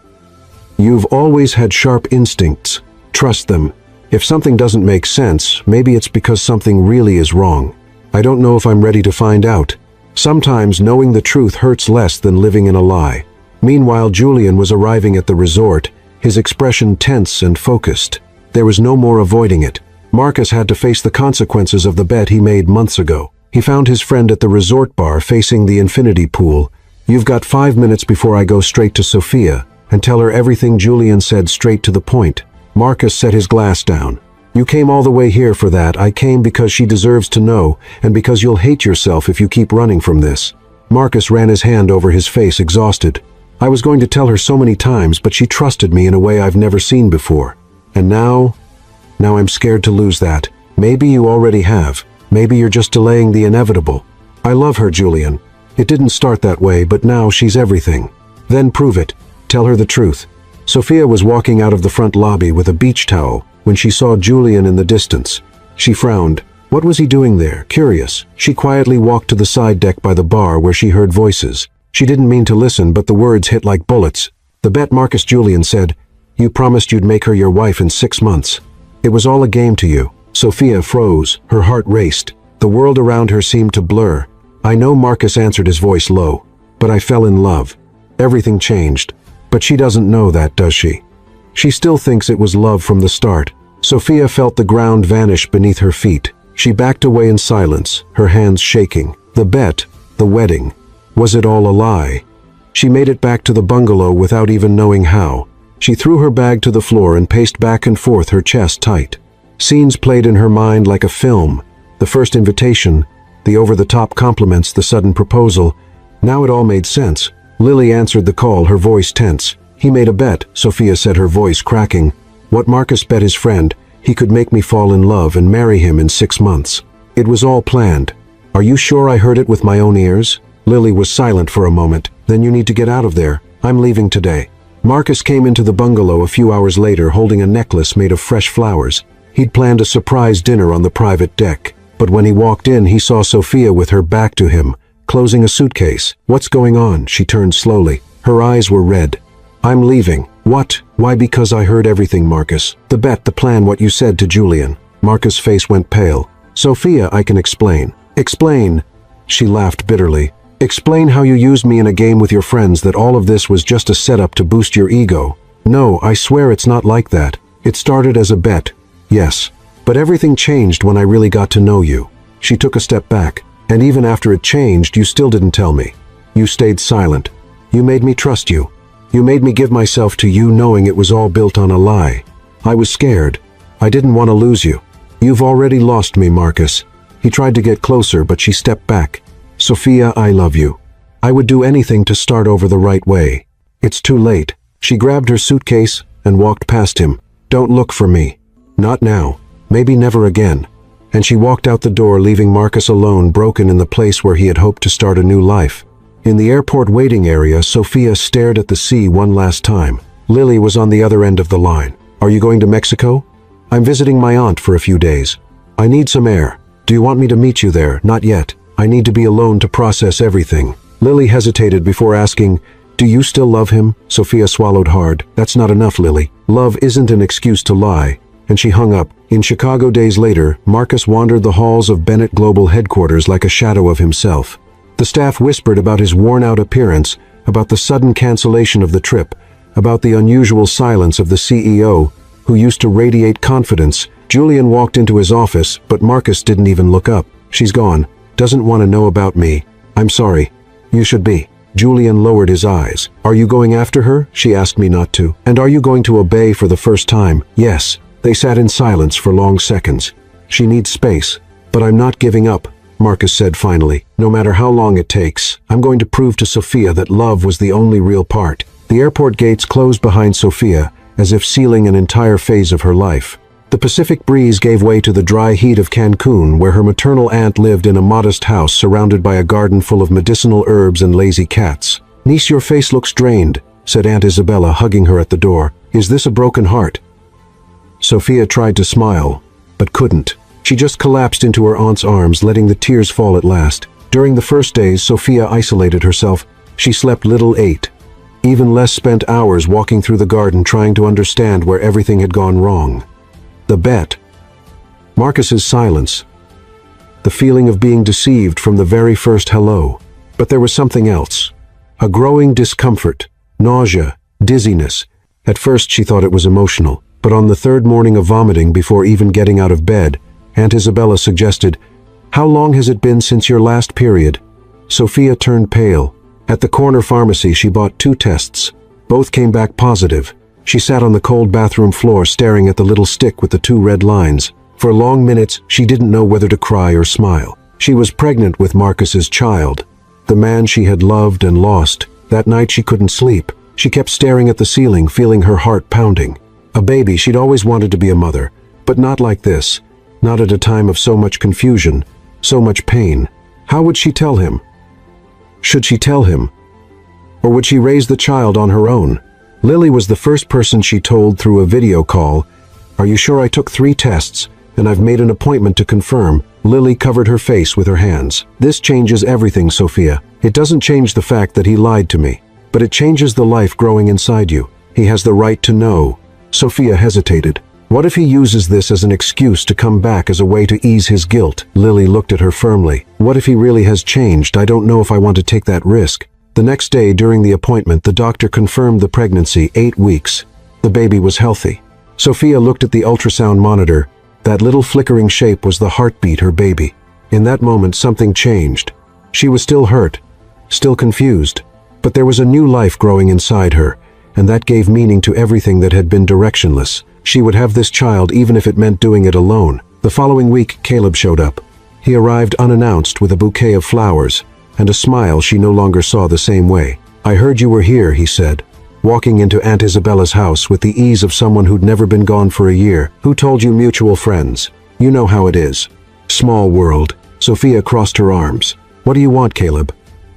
you've always had sharp instincts. Trust them. If something doesn't make sense, maybe it's because something really is wrong. I don't know if I'm ready to find out. Sometimes knowing the truth hurts less than living in a lie. Meanwhile, Julian was arriving at the resort, his expression tense and focused. There was no more avoiding it. Marcus had to face the consequences of the bet he made months ago. He found his friend at the resort bar facing the infinity pool. You've got 5 minutes before I go straight to Sophia and tell her everything Julian said, straight to the point. Marcus set his glass down. You came all the way here for that. I came because she deserves to know, and because you'll hate yourself if you keep running from this. Marcus ran his hand over his face, exhausted. I was going to tell her so many times, but she trusted me in a way I've never seen before. And now I'm scared to lose that. Maybe you already have. Maybe you're just delaying the inevitable. I love her, Julian. It didn't start that way, but now she's everything. Then prove it. Tell her the truth. Sophia was walking out of the front lobby with a beach towel when she saw Julian in the distance. She frowned. What was he doing there? Curious. She quietly walked to the side deck by the bar where she heard voices. She didn't mean to listen, but the words hit like bullets. The bet, Marcus. Julian said. You promised you'd make her your wife in 6 months. It was all a game to you. Sophia froze. Her heart raced. The world around her seemed to blur. I know, Marcus answered, his voice low. But I fell in love. Everything changed. But she doesn't know that, does she? She still thinks it was love from the start. Sophia felt the ground vanish beneath her feet. She backed away in silence, her hands shaking. The bet, the wedding. Was it all a lie? She made it back to the bungalow without even knowing how. She threw her bag to the floor and paced back and forth, her chest tight. Scenes played in her mind like a film. The first invitation, the over-the-top compliments, the sudden proposal. Now it all made sense. Lily answered the call, her voice tense. He made a bet, Sophia said, her voice cracking. What Marcus bet his friend, he could make me fall in love and marry him in 6 months. It was all planned. Are you sure I heard it with my own ears? Lily was silent for a moment. Then you need to get out of there. I'm leaving today. Marcus came into the bungalow a few hours later holding a necklace made of fresh flowers. He'd planned a surprise dinner on the private deck. But when he walked in, he saw Sophia with her back to him, closing a suitcase. What's going on? She turned slowly. Her eyes were red. I'm leaving. What? Why? Because I heard everything, Marcus. The bet, the plan, what you said to Julian. Marcus' face went pale. Sophia, I can explain. Explain. She laughed bitterly. Explain how you used me in a game with your friends, that all of this was just a setup to boost your ego. No, I swear it's not like that. It started as a bet. Yes. But everything changed when I really got to know you. She took a step back. And even after it changed, you still didn't tell me. You stayed silent. You made me trust you. You made me give myself to you knowing it was all built on a lie. I was scared. I didn't want to lose you. You've already lost me, Marcus. He tried to get closer, but she stepped back. Sophia, I love you. I would do anything to start over the right way. It's too late. She grabbed her suitcase and walked past him. Don't look for me. Not now. Maybe never again. And she walked out the door, leaving Marcus alone, broken in the place where he had hoped to start a new life. In the airport waiting area, Sophia stared at the sea one last time. Lily was on the other end of the line. Are you going to Mexico? I'm visiting my aunt for a few days. I need some air. Do you want me to meet you there? Not yet. I need to be alone to process everything. Lily hesitated before asking, do you still love him? Sophia swallowed hard. That's not enough, Lily. Love isn't an excuse to lie. And she hung up. In Chicago days later, Marcus wandered the halls of Bennett Global headquarters like a shadow of himself. The staff whispered about his worn-out appearance, about the sudden cancellation of the trip, about the unusual silence of the CEO, who used to radiate confidence. Julian walked into his office, but Marcus didn't even look up. She's gone. Doesn't want to know about me. I'm sorry. You should be. Julian lowered his eyes. Are you going after her? She asked me not to. And are you going to obey for the first time? Yes. They sat in silence for long seconds. She needs space. But I'm not giving up, Marcus said finally. No matter how long it takes, I'm going to prove to Sophia that love was the only real part. The airport gates closed behind Sophia, as if sealing an entire phase of her life. The Pacific breeze gave way to the dry heat of Cancun, where her maternal aunt lived in a modest house surrounded by a garden full of medicinal herbs and lazy cats. Niece, your face looks drained. said Aunt Isabella, hugging her at the door. "Is this a broken heart?" Sophia tried to smile, but couldn't. She just collapsed into her aunt's arms, letting the tears fall at last. During the first days, Sophia isolated herself. She slept little, ate. Even less, spent hours walking through the garden trying to understand where everything had gone wrong. The bet. Marcus's silence. The feeling of being deceived from the very first hello. But there was something else. A growing discomfort, nausea, dizziness. At first she thought it was emotional, but on the third morning of vomiting, before even getting out of bed, Aunt Isabella suggested, "How long has it been since your last period?" Sophia turned pale. At the corner pharmacy she bought 2 tests. Both came back positive. She sat on the cold bathroom floor staring at the little stick with the 2 red lines. For long minutes she didn't know whether to cry or smile. She was pregnant with Marcus's child, the man she had loved and lost. That night she couldn't sleep. She kept staring at the ceiling, feeling her heart pounding. A baby. She'd always wanted to be a mother, but not like this. Not at a time of so much confusion, so much pain. How would she tell him? Should she tell him? Or would she raise the child on her own? Lily was the first person she told through a video call. "Are you sure? I took 3 tests, and I've made an appointment to confirm." Lily covered her face with her hands. "This changes everything, Sophia. It doesn't change the fact that he lied to me, but it changes the life growing inside you. He has the right to know." Sophia hesitated. What if he uses this as an excuse to come back, as a way to ease his guilt? Lily looked at her firmly. What if he really has changed? I don't know if I want to take that risk. The next day during the appointment, the doctor confirmed the pregnancy, 8 weeks. The baby was healthy. Sophia looked at the ultrasound monitor. That little flickering shape was the heartbeat, her baby. In that moment something changed. She was still hurt, still confused, but there was a new life growing inside her, and that gave meaning to everything that had been directionless. She would have this child even if it meant doing it alone. The following week, Caleb showed up. He arrived unannounced with a bouquet of flowers and a smile she no longer saw the same way. "I heard you were here," he said, walking into Aunt Isabella's house with the ease of someone who'd never been gone for a year. "Who told you? Mutual friends. You know how it is." Small world. Sophia crossed her arms. "What do you want, Caleb?"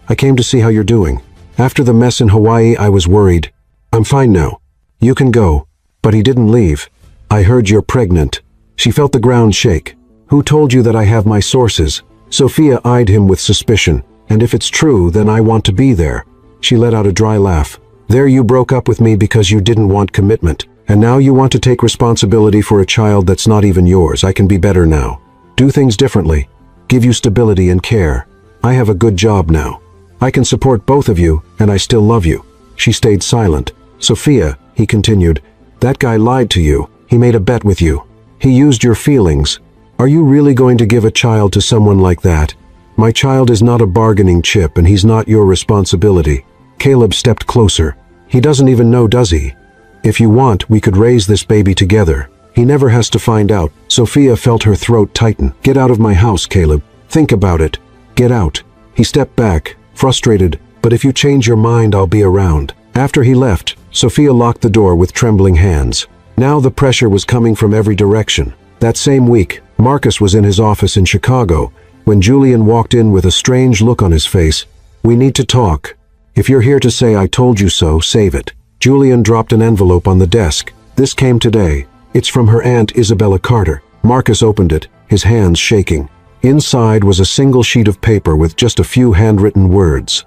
"I came to see how you're doing. After the mess in Hawaii, I was worried. I'm fine now. You can go." But he didn't leave. "I heard you're pregnant." She felt the ground shake. "Who told you that? I have my sources." Sophia eyed him with suspicion. "And if it's true, then I want to be there." She let out a dry laugh. "There, you broke up with me because you didn't want commitment. And now you want to take responsibility for a child that's not even yours. I can be better now. Do things differently. Give you stability and care. I have a good job now. I can support both of you, and I still love you." She stayed silent. "Sophia," he continued, "that guy lied to you. He made a bet with you. He used your feelings. Are you really going to give a child to someone like that? My child is not a bargaining chip, and he's not your responsibility." Caleb stepped closer. "He doesn't even know, does he? If you want, we could raise this baby together. He never has to find out." Sophia felt her throat tighten. "Get out of my house, Caleb. Think about it. Get out." He stepped back, frustrated. "But if you change your mind, I'll be around." After he left, Sophia locked the door with trembling hands. Now the pressure was coming from every direction. That same week, Marcus was in his office in Chicago when Julian walked in with a strange look on his face. "We need to talk. If you're here to say I told you so, save it." Julian dropped an envelope on the desk. "This came today. It's from her Aunt Isabella Carter." Marcus opened it, his hands shaking. Inside was a single sheet of paper with just a few handwritten words.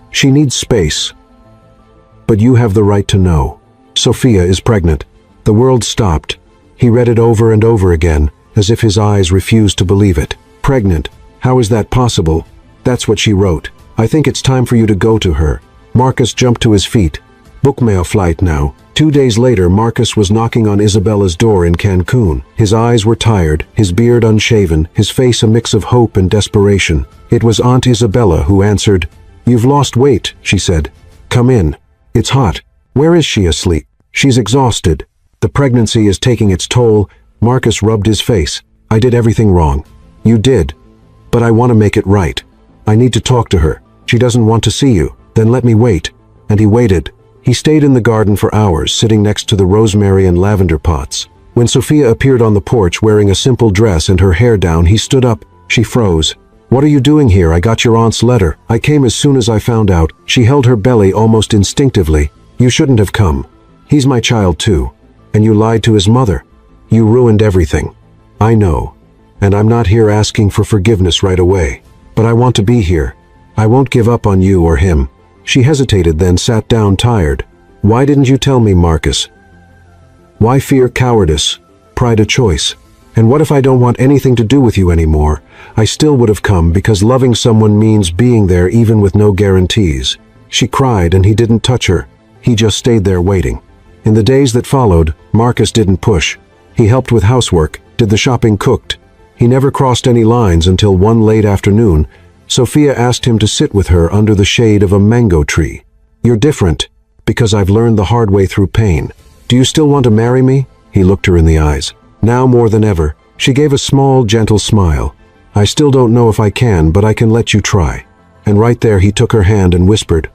"She needs space. But you have the right to know. Sophia is pregnant." The world stopped. He read it over and over again, as if his eyes refused to believe it. "Pregnant? How is that possible?" That's what she wrote. "I think it's time for you to go to her." Marcus jumped to his feet. "Book me a flight now." 2 days later, Marcus was knocking on Isabella's door in Cancun. His eyes were tired, his beard unshaven, his face a mix of hope and desperation. It was Aunt Isabella who answered. "You've lost weight," she said. "Come in. It's hot." "Where is she?" "Asleep. She's exhausted. The pregnancy is taking its toll." Marcus rubbed his face. "I did everything wrong." "You did. But I want to make it right. I need to talk to her. She doesn't want to see you." "Then let me wait." And he waited. He stayed in the garden for hours, sitting next to the rosemary and lavender pots. When Sophia appeared on the porch wearing a simple dress and her hair down, he stood up. She froze. "What are you doing here? I got your aunt's letter. I came as soon as I found out." She held her belly almost instinctively. "You shouldn't have come. He's my child too. And you lied to his mother. You ruined everything." "I know. And I'm not here asking for forgiveness right away. But I want to be here. I won't give up on you or him." She hesitated, then sat down tired. "Why didn't you tell me, Marcus? Why fear cowardice? Pride a choice? And what if I don't want anything to do with you anymore? I still would have come because loving someone means being there even with no guarantees." She cried and he didn't touch her. He just stayed there waiting. In the days that followed, Marcus didn't push. He helped with housework, did the shopping, cooked. He never crossed any lines until one late afternoon, Sophia asked him to sit with her under the shade of a mango tree. "You're different, because I've learned the hard way through pain. Do you still want to marry me?" He looked her in the eyes. Now more than ever, she gave a small, gentle smile. "I still don't know if I can, but I can let you try." And right there he took her hand and whispered,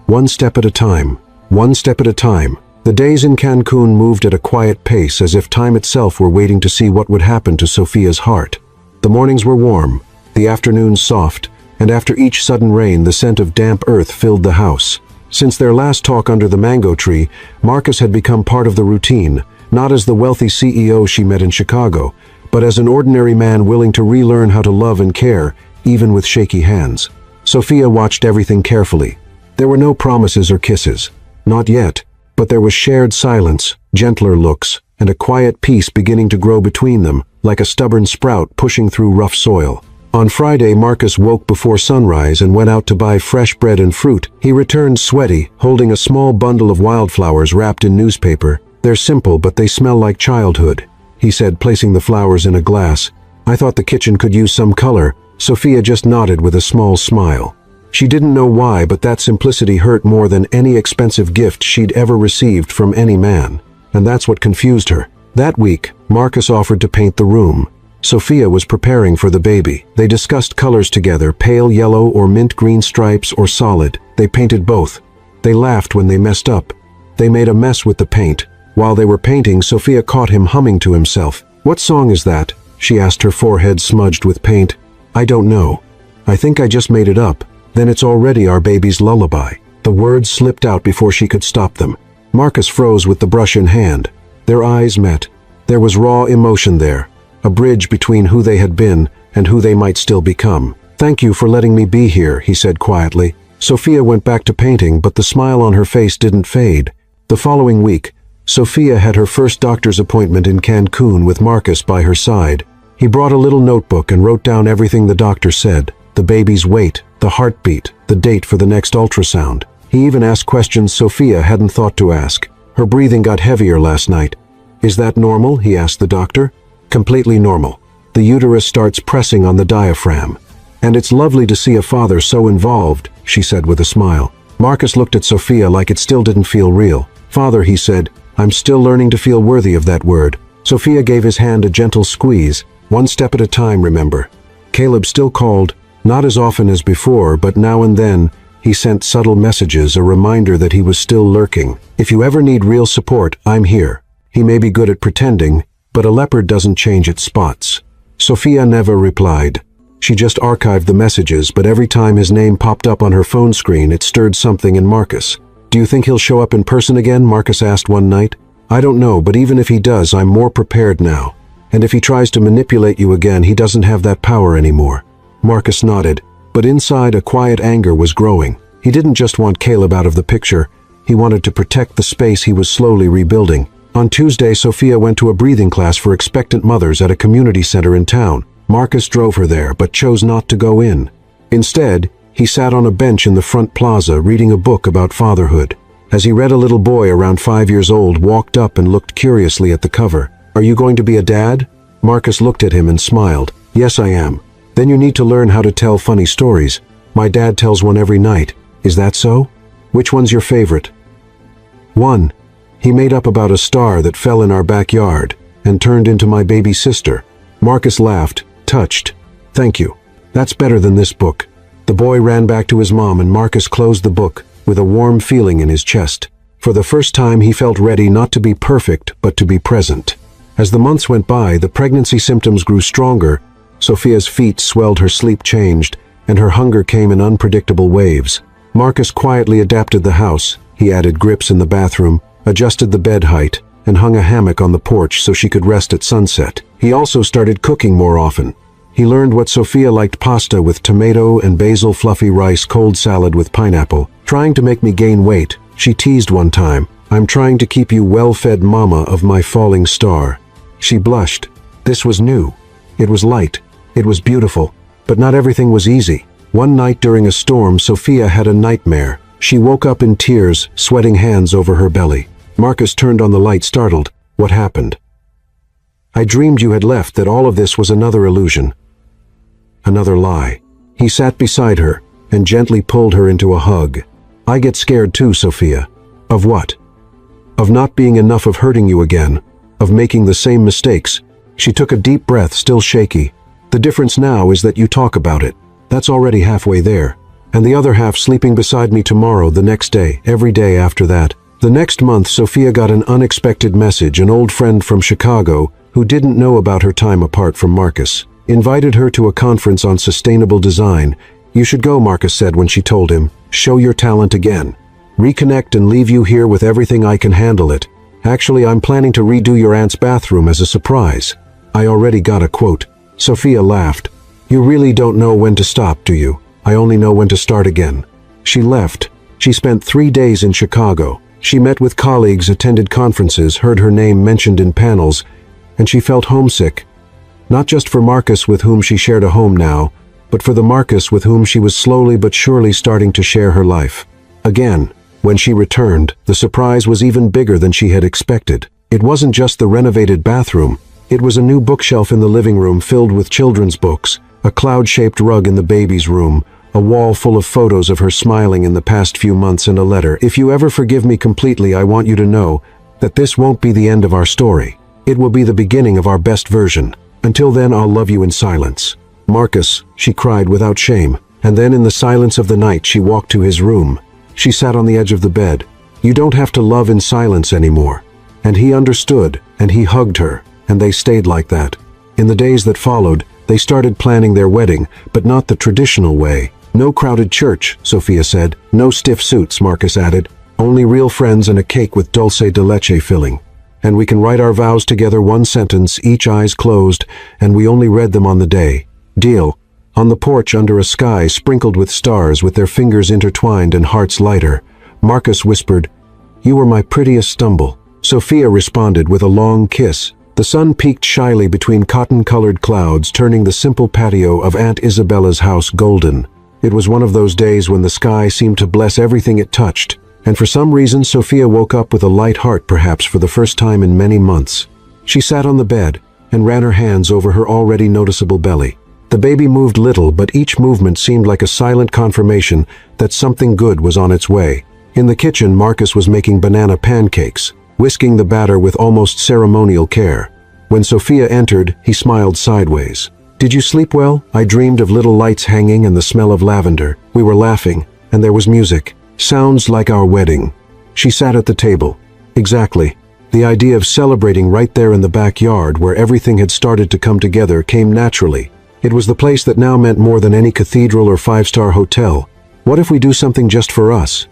"One step at a time, one step at a time." The days in Cancun moved at a quiet pace, as if time itself were waiting to see what would happen to Sophia's heart. The mornings were warm, the afternoons soft, and after each sudden rain the scent of damp earth filled the house. Since their last talk under the mango tree, Marcus had become part of the routine, not as the wealthy CEO she met in Chicago, but as an ordinary man willing to relearn how to love and care, even with shaky hands. Sophia watched everything carefully. There were no promises or kisses. Not yet, but there was shared silence, gentler looks, and a quiet peace beginning to grow between them, like a stubborn sprout pushing through rough soil. On Friday, Marcus woke before sunrise and went out to buy fresh bread and fruit. He returned sweaty, holding a small bundle of wildflowers wrapped in newspaper. "They're simple, but they smell like childhood," he said, placing the flowers in a glass. "I thought the kitchen could use some color." Sophia just nodded with a small smile. She didn't know why, but that simplicity hurt more than any expensive gift she'd ever received from any man. And that's what confused her. That week, Marcus offered to paint the room. Sophia was preparing for the baby. They discussed colors together, pale yellow or mint green stripes or solid. They painted both. They laughed when they messed up. They made a mess with the paint. While they were painting, Sophia caught him humming to himself. "What song is that?" she asked, her forehead smudged with paint. "I don't know. I think I just made it up." "Then it's already our baby's lullaby." The words slipped out before she could stop them. Marcus froze with the brush in hand. Their eyes met. There was raw emotion there, a bridge between who they had been and who they might still become. "Thank you for letting me be here," he said quietly. Sophia went back to painting, but the smile on her face didn't fade. The following week, Sophia had her first doctor's appointment in Cancun with Marcus by her side. He brought a little notebook and wrote down everything the doctor said: the baby's weight, the heartbeat, the date for the next ultrasound. He even asked questions Sophia hadn't thought to ask. Her breathing got heavier last night. "Is that normal?" he asked the doctor. "Completely normal. The uterus starts pressing on the diaphragm. And it's lovely to see a father so involved," she said with a smile. Marcus looked at Sophia like it still didn't feel real. "Father," he said, "I'm still learning to feel worthy of that word." Sophia gave his hand a gentle squeeze. "One step at a time, remember." Caleb still called, not as often as before, but now and then he sent subtle messages, a reminder that he was still lurking. "If you ever need real support, I'm here." He may be good at pretending, but a leopard doesn't change its spots. Sophia never replied. She just archived the messages, but every time his name popped up on her phone screen, it stirred something in Marcus. "Do you think he'll show up in person again?" Marcus asked one night. "I don't know, but even if he does, I'm more prepared now. And if he tries to manipulate you again, he doesn't have that power anymore." Marcus nodded, but inside a quiet anger was growing. He didn't just want Caleb out of the picture. He wanted to protect the space he was slowly rebuilding. On Tuesday, Sophia went to a breathing class for expectant mothers at a community center in town. Marcus drove her there, but chose not to go in. Instead, he sat on a bench in the front plaza reading a book about fatherhood. As he read, a little boy around 5 years old walked up and looked curiously at the cover. "Are you going to be a dad?" Marcus looked at him and smiled. "Yes, I am." "Then you need to learn how to tell funny stories. My dad tells one every night." "Is that so? Which one's your favorite?" "One. He made up about a star that fell in our backyard and turned into my baby sister." Marcus laughed, touched. "Thank you. That's better than this book." The boy ran back to his mom and Marcus closed the book with a warm feeling in his chest. For the first time, he felt ready not to be perfect, but to be present. As the months went by, the pregnancy symptoms grew stronger, Sophia's feet swelled, her sleep changed, and her hunger came in unpredictable waves. Marcus quietly adapted the house. He added grips in the bathroom, adjusted the bed height, and hung a hammock on the porch so she could rest at sunset. He also started cooking more often. He learned what Sophia liked: pasta with tomato and basil, fluffy rice, cold salad with pineapple. "Trying to make me gain weight," she teased one time. "I'm trying to keep you well-fed, mama of my falling star." She blushed. This was new. It was light. It was beautiful. But not everything was easy. One night during a storm, Sophia had a nightmare. She woke up in tears, sweating hands over her belly. Marcus turned on the light, startled. "What happened?" "I dreamed you had left, that all of this was another illusion. Another lie." He sat beside her and gently pulled her into a hug. "I get scared too, Sophia." "Of what?" "Of not being enough, of hurting you again, of making the same mistakes." She took a deep breath, still shaky. "The difference now is that you talk about it. That's already halfway there. And the other half sleeping beside me tomorrow, the next day, every day after that." The next month, Sophia got an unexpected message. An old friend from Chicago, who didn't know about her time apart from Marcus, invited her to a conference on sustainable design. "You should go," Marcus said when she told him. "Show your talent again. Reconnect and leave you here with everything. I can handle it. Actually, I'm planning to redo your aunt's bathroom as a surprise. I already got a quote." Sophia laughed. "You really don't know when to stop, do you? I only know when to start again." She left. She spent 3 days in Chicago. She met with colleagues, attended conferences, heard her name mentioned in panels, and she felt homesick. Not just for Marcus, with whom she shared a home now, but for the Marcus with whom she was slowly but surely starting to share her life. Again, when she returned, the surprise was even bigger than she had expected. It wasn't just the renovated bathroom. It was a new bookshelf in the living room filled with children's books, a cloud-shaped rug in the baby's room, a wall full of photos of her smiling in the past few months, and a letter. "If you ever forgive me completely, I want you to know that this won't be the end of our story. It will be the beginning of our best version. Until then, I'll love you in silence." "Marcus," she cried without shame. And then in the silence of the night, she walked to his room. She sat on the edge of the bed. "You don't have to love in silence anymore." And he understood, and he hugged her, and they stayed like that. In the days that followed, they started planning their wedding, but not the traditional way. "No crowded church," Sophia said. "No stiff suits," Marcus added. "Only real friends and a cake with dulce de leche filling. And we can write our vows together, one sentence, each eyes closed, and we only read them on the day. Deal." On the porch, under a sky sprinkled with stars, with their fingers intertwined and hearts lighter, Marcus whispered, "You were my prettiest stumble." Sophia responded with a long kiss. The sun peeked shyly between cotton-colored clouds, turning the simple patio of Aunt Isabella's house golden. It was one of those days when the sky seemed to bless everything it touched, and for some reason Sophia woke up with a light heart, perhaps for the first time in many months. She sat on the bed and ran her hands over her already noticeable belly. The baby moved little, but each movement seemed like a silent confirmation that something good was on its way. In the kitchen, Marcus was making banana pancakes, whisking the batter with almost ceremonial care. When Sophia entered, he smiled sideways. "Did you sleep well? I dreamed of little lights hanging and the smell of lavender. We were laughing, and there was music. Sounds like our wedding." She sat at the table. Exactly. The idea of celebrating right there in the backyard, where everything had started to come together, came naturally. It was the place that now meant more than any cathedral or five-star hotel. "What if we do something just for us?"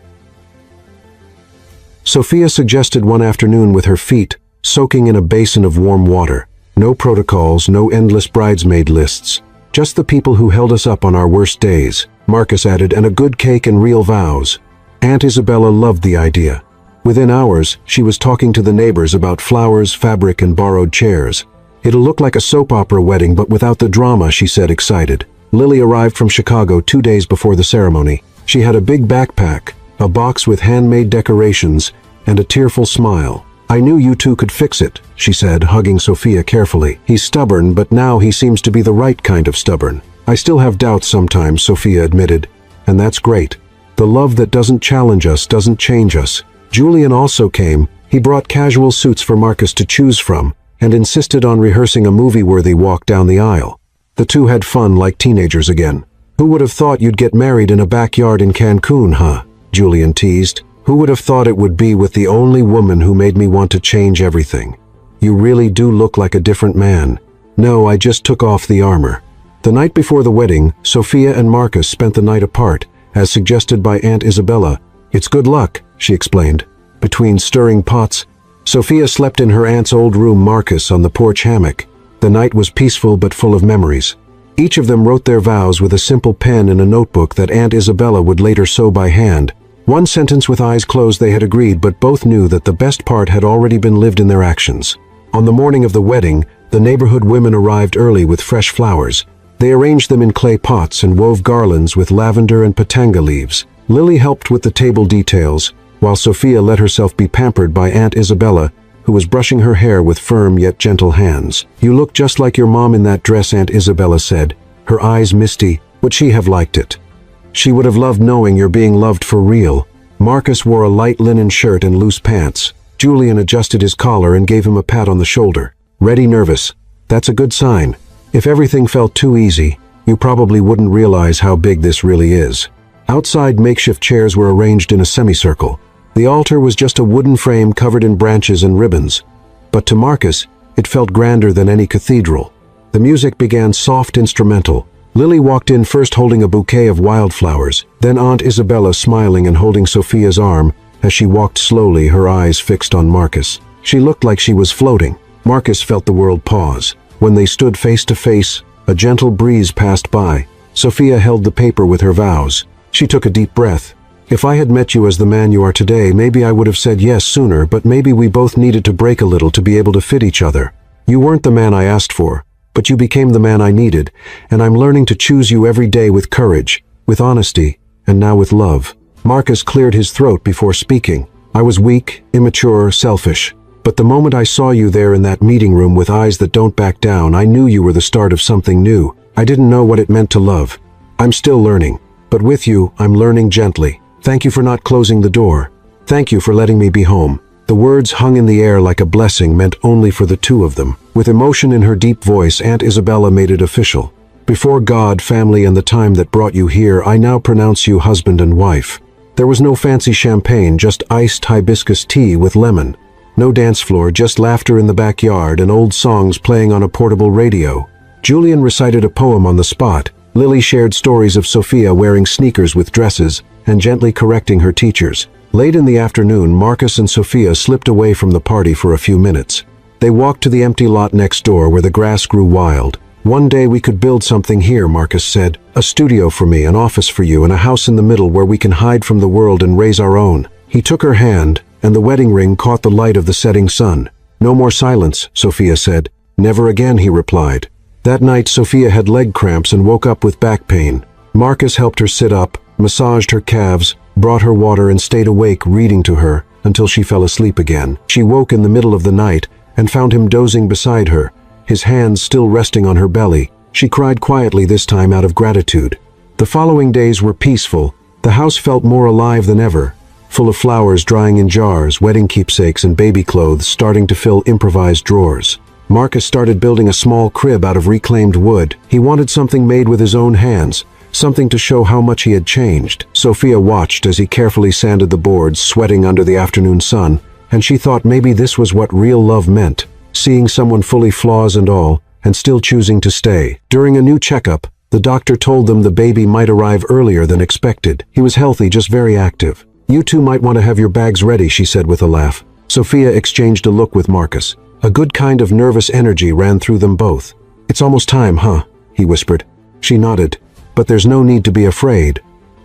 Sophia suggested one afternoon, with her feet soaking in a basin of warm water. No protocols, no endless bridesmaid lists. Just the people who held us up on our worst days, Marcus added, and a good cake and real vows. Aunt Isabella loved the idea. Within hours, she was talking to the neighbors about flowers, fabric, and borrowed chairs. "It'll look like a soap opera wedding, but without the drama," she said, excited. Lily arrived from Chicago 2 days before the ceremony. She had a big backpack, a box with handmade decorations, and a tearful smile. "I knew you two could fix it," she said, hugging Sophia carefully. "He's stubborn, but now he seems to be the right kind of stubborn." "I still have doubts sometimes," Sophia admitted. "And that's great. The love that doesn't challenge us doesn't change us." Julian also came. He brought casual suits for Marcus to choose from, and insisted on rehearsing a movie-worthy walk down the aisle. The two had fun like teenagers again. "Who would have thought you'd get married in a backyard in Cancun, huh?" Julian teased. "Who would have thought it would be with the only woman who made me want to change everything? You really do look like a different man." "No, I just took off the armor." The night before the wedding, Sophia and Marcus spent the night apart, as suggested by Aunt Isabella. "It's good luck," she explained. Between stirring pots, Sophia slept in her aunt's old room, Marcus on the porch hammock. The night was peaceful but full of memories. Each of them wrote their vows with a simple pen in a notebook that Aunt Isabella would later sew by hand. One sentence with eyes closed they had agreed, but both knew that the best part had already been lived in their actions. On the morning of the wedding, the neighborhood women arrived early with fresh flowers. They arranged them in clay pots and wove garlands with lavender and patanga leaves. Lily helped with the table details, while Sophia let herself be pampered by Aunt Isabella, who was brushing her hair with firm yet gentle hands. "You look just like your mom in that dress," Aunt Isabella said, her eyes misty. Would she have liked it? She would have loved knowing you're being loved for real. Marcus wore a light linen shirt and loose pants. Julian adjusted his collar and gave him a pat on the shoulder. "Ready, nervous? That's a good sign. If everything felt too easy, you probably wouldn't realize how big this really is." Outside, makeshift chairs were arranged in a semicircle. The altar was just a wooden frame covered in branches and ribbons. But to Marcus, it felt grander than any cathedral. The music began soft instrumental. Lily walked in first holding a bouquet of wildflowers, then Aunt Isabella smiling and holding Sophia's arm as she walked slowly, her eyes fixed on Marcus. She looked like she was floating. Marcus felt the world pause. When they stood face to face, a gentle breeze passed by. Sophia held the paper with her vows. She took a deep breath. "If I had met you as the man you are today, maybe I would have said yes sooner, but maybe we both needed to break a little to be able to fit each other. You weren't the man I asked for, but you became the man I needed, and I'm learning to choose you every day with courage, with honesty, and now with love." Marcus cleared his throat before speaking. "I was weak, immature, selfish. But the moment I saw you there in that meeting room with eyes that don't back down, I knew you were the start of something new. I didn't know what it meant to love. I'm still learning. But with you, I'm learning gently. Thank you for not closing the door. Thank you for letting me be home." The words hung in the air like a blessing meant only for the two of them. With emotion in her deep voice, Aunt Isabella made it official. "Before God, family, and the time that brought you here, I now pronounce you husband and wife." There was no fancy champagne, just iced hibiscus tea with lemon. No dance floor, just laughter in the backyard and old songs playing on a portable radio. Julian recited a poem on the spot. Lily shared stories of Sophia wearing sneakers with dresses and gently correcting her teachers. Late in the afternoon, Marcus and Sophia slipped away from the party for a few minutes. They walked to the empty lot next door where the grass grew wild. "One day we could build something here," Marcus said. "A studio for me, an office for you, and a house in the middle where we can hide from the world and raise our own." He took her hand, and the wedding ring caught the light of the setting sun. "No more silence," Sophia said. "Never again," he replied. That night, Sophia had leg cramps and woke up with back pain. Marcus helped her sit up, massaged her calves, brought her water, and stayed awake reading to her until she fell asleep again. She woke in the middle of the night and found him dozing beside her, his hands still resting on her belly. She cried quietly this time out of gratitude. The following days were peaceful. The house felt more alive than ever, full of flowers drying in jars, wedding keepsakes, and baby clothes starting to fill improvised drawers. Marcus started building a small crib out of reclaimed wood. He wanted something made with his own hands, something to show how much he had changed. Sophia watched as he carefully sanded the boards, sweating under the afternoon sun, and she thought maybe this was what real love meant, seeing someone fully, flaws and all, and still choosing to stay. During a new checkup, the doctor told them the baby might arrive earlier than expected. He was healthy, just very active. "You two might want to have your bags ready," she said with a laugh. Sophia exchanged a look with Marcus. A good kind of nervous energy ran through them both. "It's almost time, huh?" he whispered. She nodded. "But there's no need to be afraid."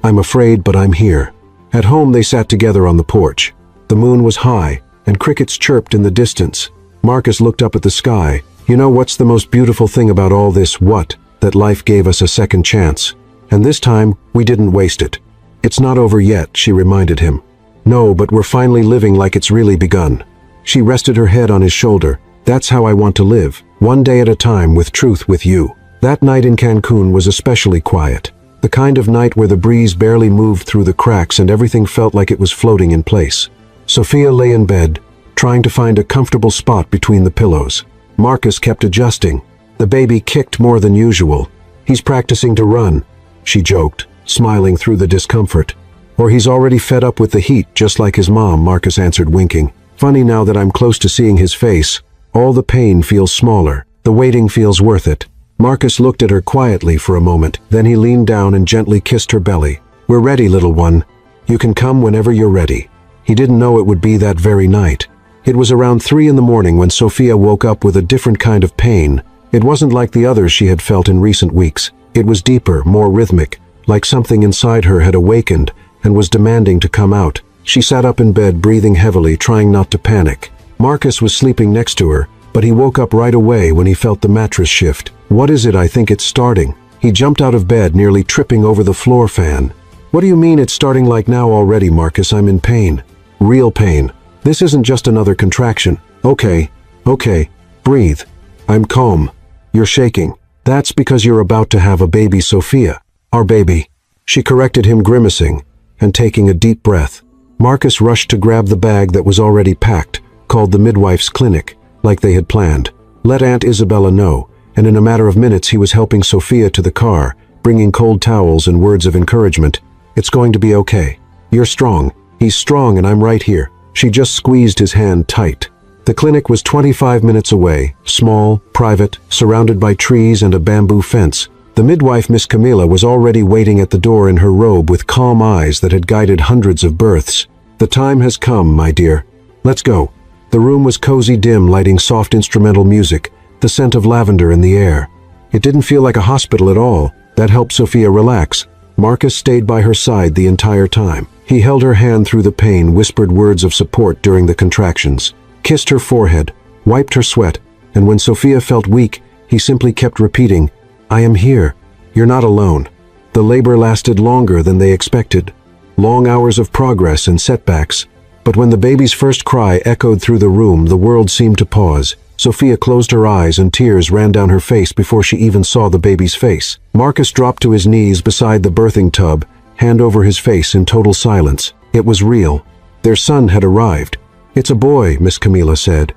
"I'm afraid, but I'm here." At home, they sat together on the porch. The moon was high, and crickets chirped in the distance. Marcus looked up at the sky. "You know what's the most beautiful thing about all this? What? That life gave us a second chance. And this time, we didn't waste it." "It's not over yet," she reminded him. "No, but we're finally living like it's really begun." She rested her head on his shoulder. "That's how I want to live, one day at a time, with truth, with you." That night in Cancun was especially quiet. The kind of night where the breeze barely moved through the cracks and everything felt like it was floating in place. Sophia lay in bed, trying to find a comfortable spot between the pillows. Marcus kept adjusting. The baby kicked more than usual. "He's practicing to run," she joked, smiling through the discomfort. "Or he's already fed up with the heat, just like his mom," Marcus answered, winking. "Funny, now that I'm close to seeing his face, all the pain feels smaller. The waiting feels worth it." Marcus looked at her quietly for a moment, then he leaned down and gently kissed her belly. "We're ready, little one. You can come whenever you're ready." He didn't know it would be that very night. It was around 3 in the morning when Sophia woke up with a different kind of pain. It wasn't like the others she had felt in recent weeks. It was deeper, more rhythmic, like something inside her had awakened and was demanding to come out. She sat up in bed, breathing heavily, trying not to panic. Marcus was sleeping next to her, but he woke up right away when he felt the mattress shift. "What is it? I think it's starting." He jumped out of bed, nearly tripping over the floor fan. "What do you mean it's starting like now already, Marcus? I'm in pain. Real pain. This isn't just another contraction." Okay, breathe. I'm calm. You're shaking. "That's because you're about to have a baby, Sophia. Our baby." She corrected him, grimacing and taking a deep breath. Marcus rushed to grab the bag that was already packed, called the midwife's clinic, like they had planned. Let Aunt Isabella know, and in a matter of minutes he was helping Sophia to the car, bringing cold towels and words of encouragement. "It's going to be okay. You're strong. He's strong and I'm right here." She just squeezed his hand tight. The clinic was 25 minutes away, small, private, surrounded by trees and a bamboo fence. The midwife, Miss Camilla, was already waiting at the door in her robe with calm eyes that had guided hundreds of births. "The time has come, my dear. Let's go." The room was cozy, dim, lighting soft instrumental music, the scent of lavender in the air. It didn't feel like a hospital at all. That helped Sophia relax. Marcus stayed by her side the entire time. He held her hand through the pain, whispered words of support during the contractions, kissed her forehead, wiped her sweat, and when Sophia felt weak, he simply kept repeating, "I am here. You're not alone." The labor lasted longer than they expected. Long hours of progress and setbacks. But when the baby's first cry echoed through the room, the world seemed to pause. Sophia closed her eyes and tears ran down her face before she even saw the baby's face. Marcus dropped to his knees beside the birthing tub, hand over his face in total silence. It was real. Their son had arrived. "It's a boy," Miss Camilla said,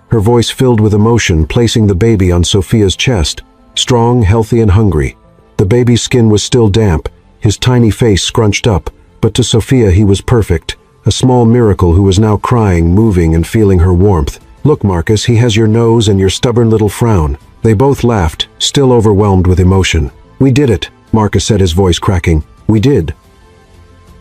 her voice filled with emotion, placing the baby on Sophia's chest. Strong, healthy, and hungry. The baby's skin was still damp, his tiny face scrunched up, but to Sophia he was perfect. A small miracle who was now crying, moving, and feeling her warmth. "Look, Marcus, he has your nose and your stubborn little frown." They both laughed, still overwhelmed with emotion. "We did it," Marcus said, his voice cracking. "We did."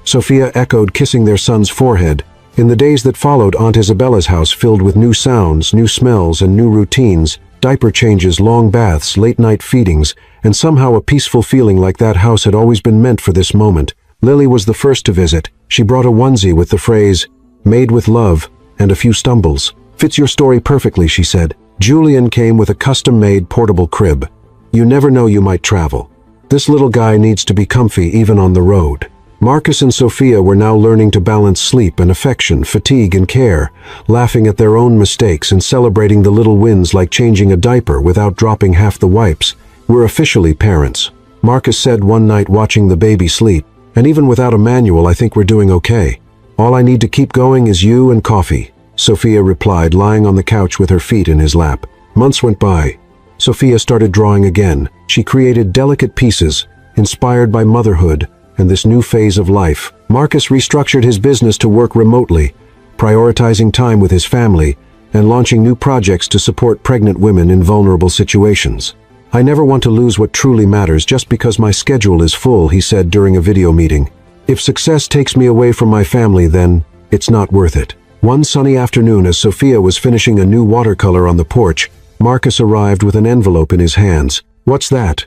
Sophia echoed, kissing their son's forehead. In the days that followed, Aunt Isabella's house filled with new sounds, new smells, and new routines. Diaper changes, long baths, late-night feedings, and somehow a peaceful feeling like that house had always been meant for this moment. Lily was the first to visit. She brought a onesie with the phrase, "Made with love," and a few stumbles. "Fits your story perfectly," she said. Julian came with a custom-made portable crib. "You never know, you might travel. This little guy needs to be comfy even on the road." Marcus and Sophia were now learning to balance sleep and affection, fatigue and care, laughing at their own mistakes and celebrating the little wins like changing a diaper without dropping half the wipes. "We're officially parents," Marcus said one night watching the baby sleep. "And even without a manual, I think we're doing okay. All I need to keep going is you and coffee," Sophia replied, lying on the couch with her feet in his lap. Months went by. Sophia started drawing again. She created delicate pieces, inspired by motherhood and this new phase of life. Marcus restructured his business to work remotely, prioritizing time with his family and launching new projects to support pregnant women in vulnerable situations. "I never want to lose what truly matters just because my schedule is full," he said during a video meeting. "If success takes me away from my family, then it's not worth it." One sunny afternoon, as Sophia was finishing a new watercolor on the porch, Marcus arrived with an envelope in his hands. "What's that?"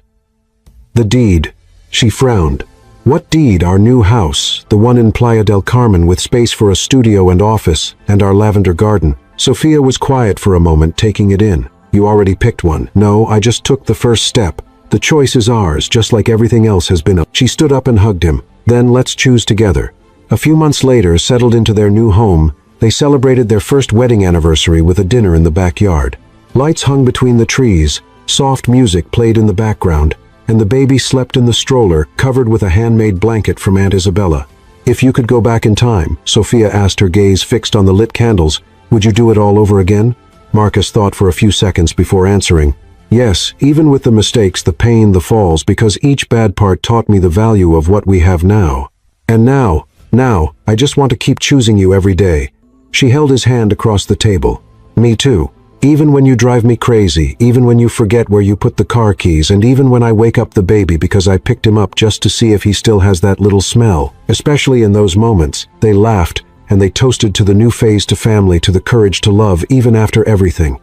"The deed." She frowned. "What deed?" "Our new house, the one in Playa del Carmen with space for a studio and office, and our lavender garden." Sophia was quiet for a moment, taking it in. "You already picked one." "No, I just took the first step. The choice is ours, just like everything else has been." She stood up and hugged him. "Then let's choose together." A few months later, settled into their new home, they celebrated their first wedding anniversary with a dinner in the backyard. Lights hung between the trees, soft music played in the background, and the baby slept in the stroller, covered with a handmade blanket from Aunt Isabella. "If you could go back in time," Sophia asked, her gaze fixed on the lit candles, "would you do it all over again?" Marcus thought for a few seconds before answering. "Yes, even with the mistakes, the pain, the falls, because each bad part taught me the value of what we have now. And now, I just want to keep choosing you every day." She held his hand across the table. "Me too. Even when you drive me crazy, even when you forget where you put the car keys, and even when I wake up the baby because I picked him up just to see if he still has that little smell. Especially in those moments, they laughed, and they toasted to the new phase to family, to the courage to love even after everything.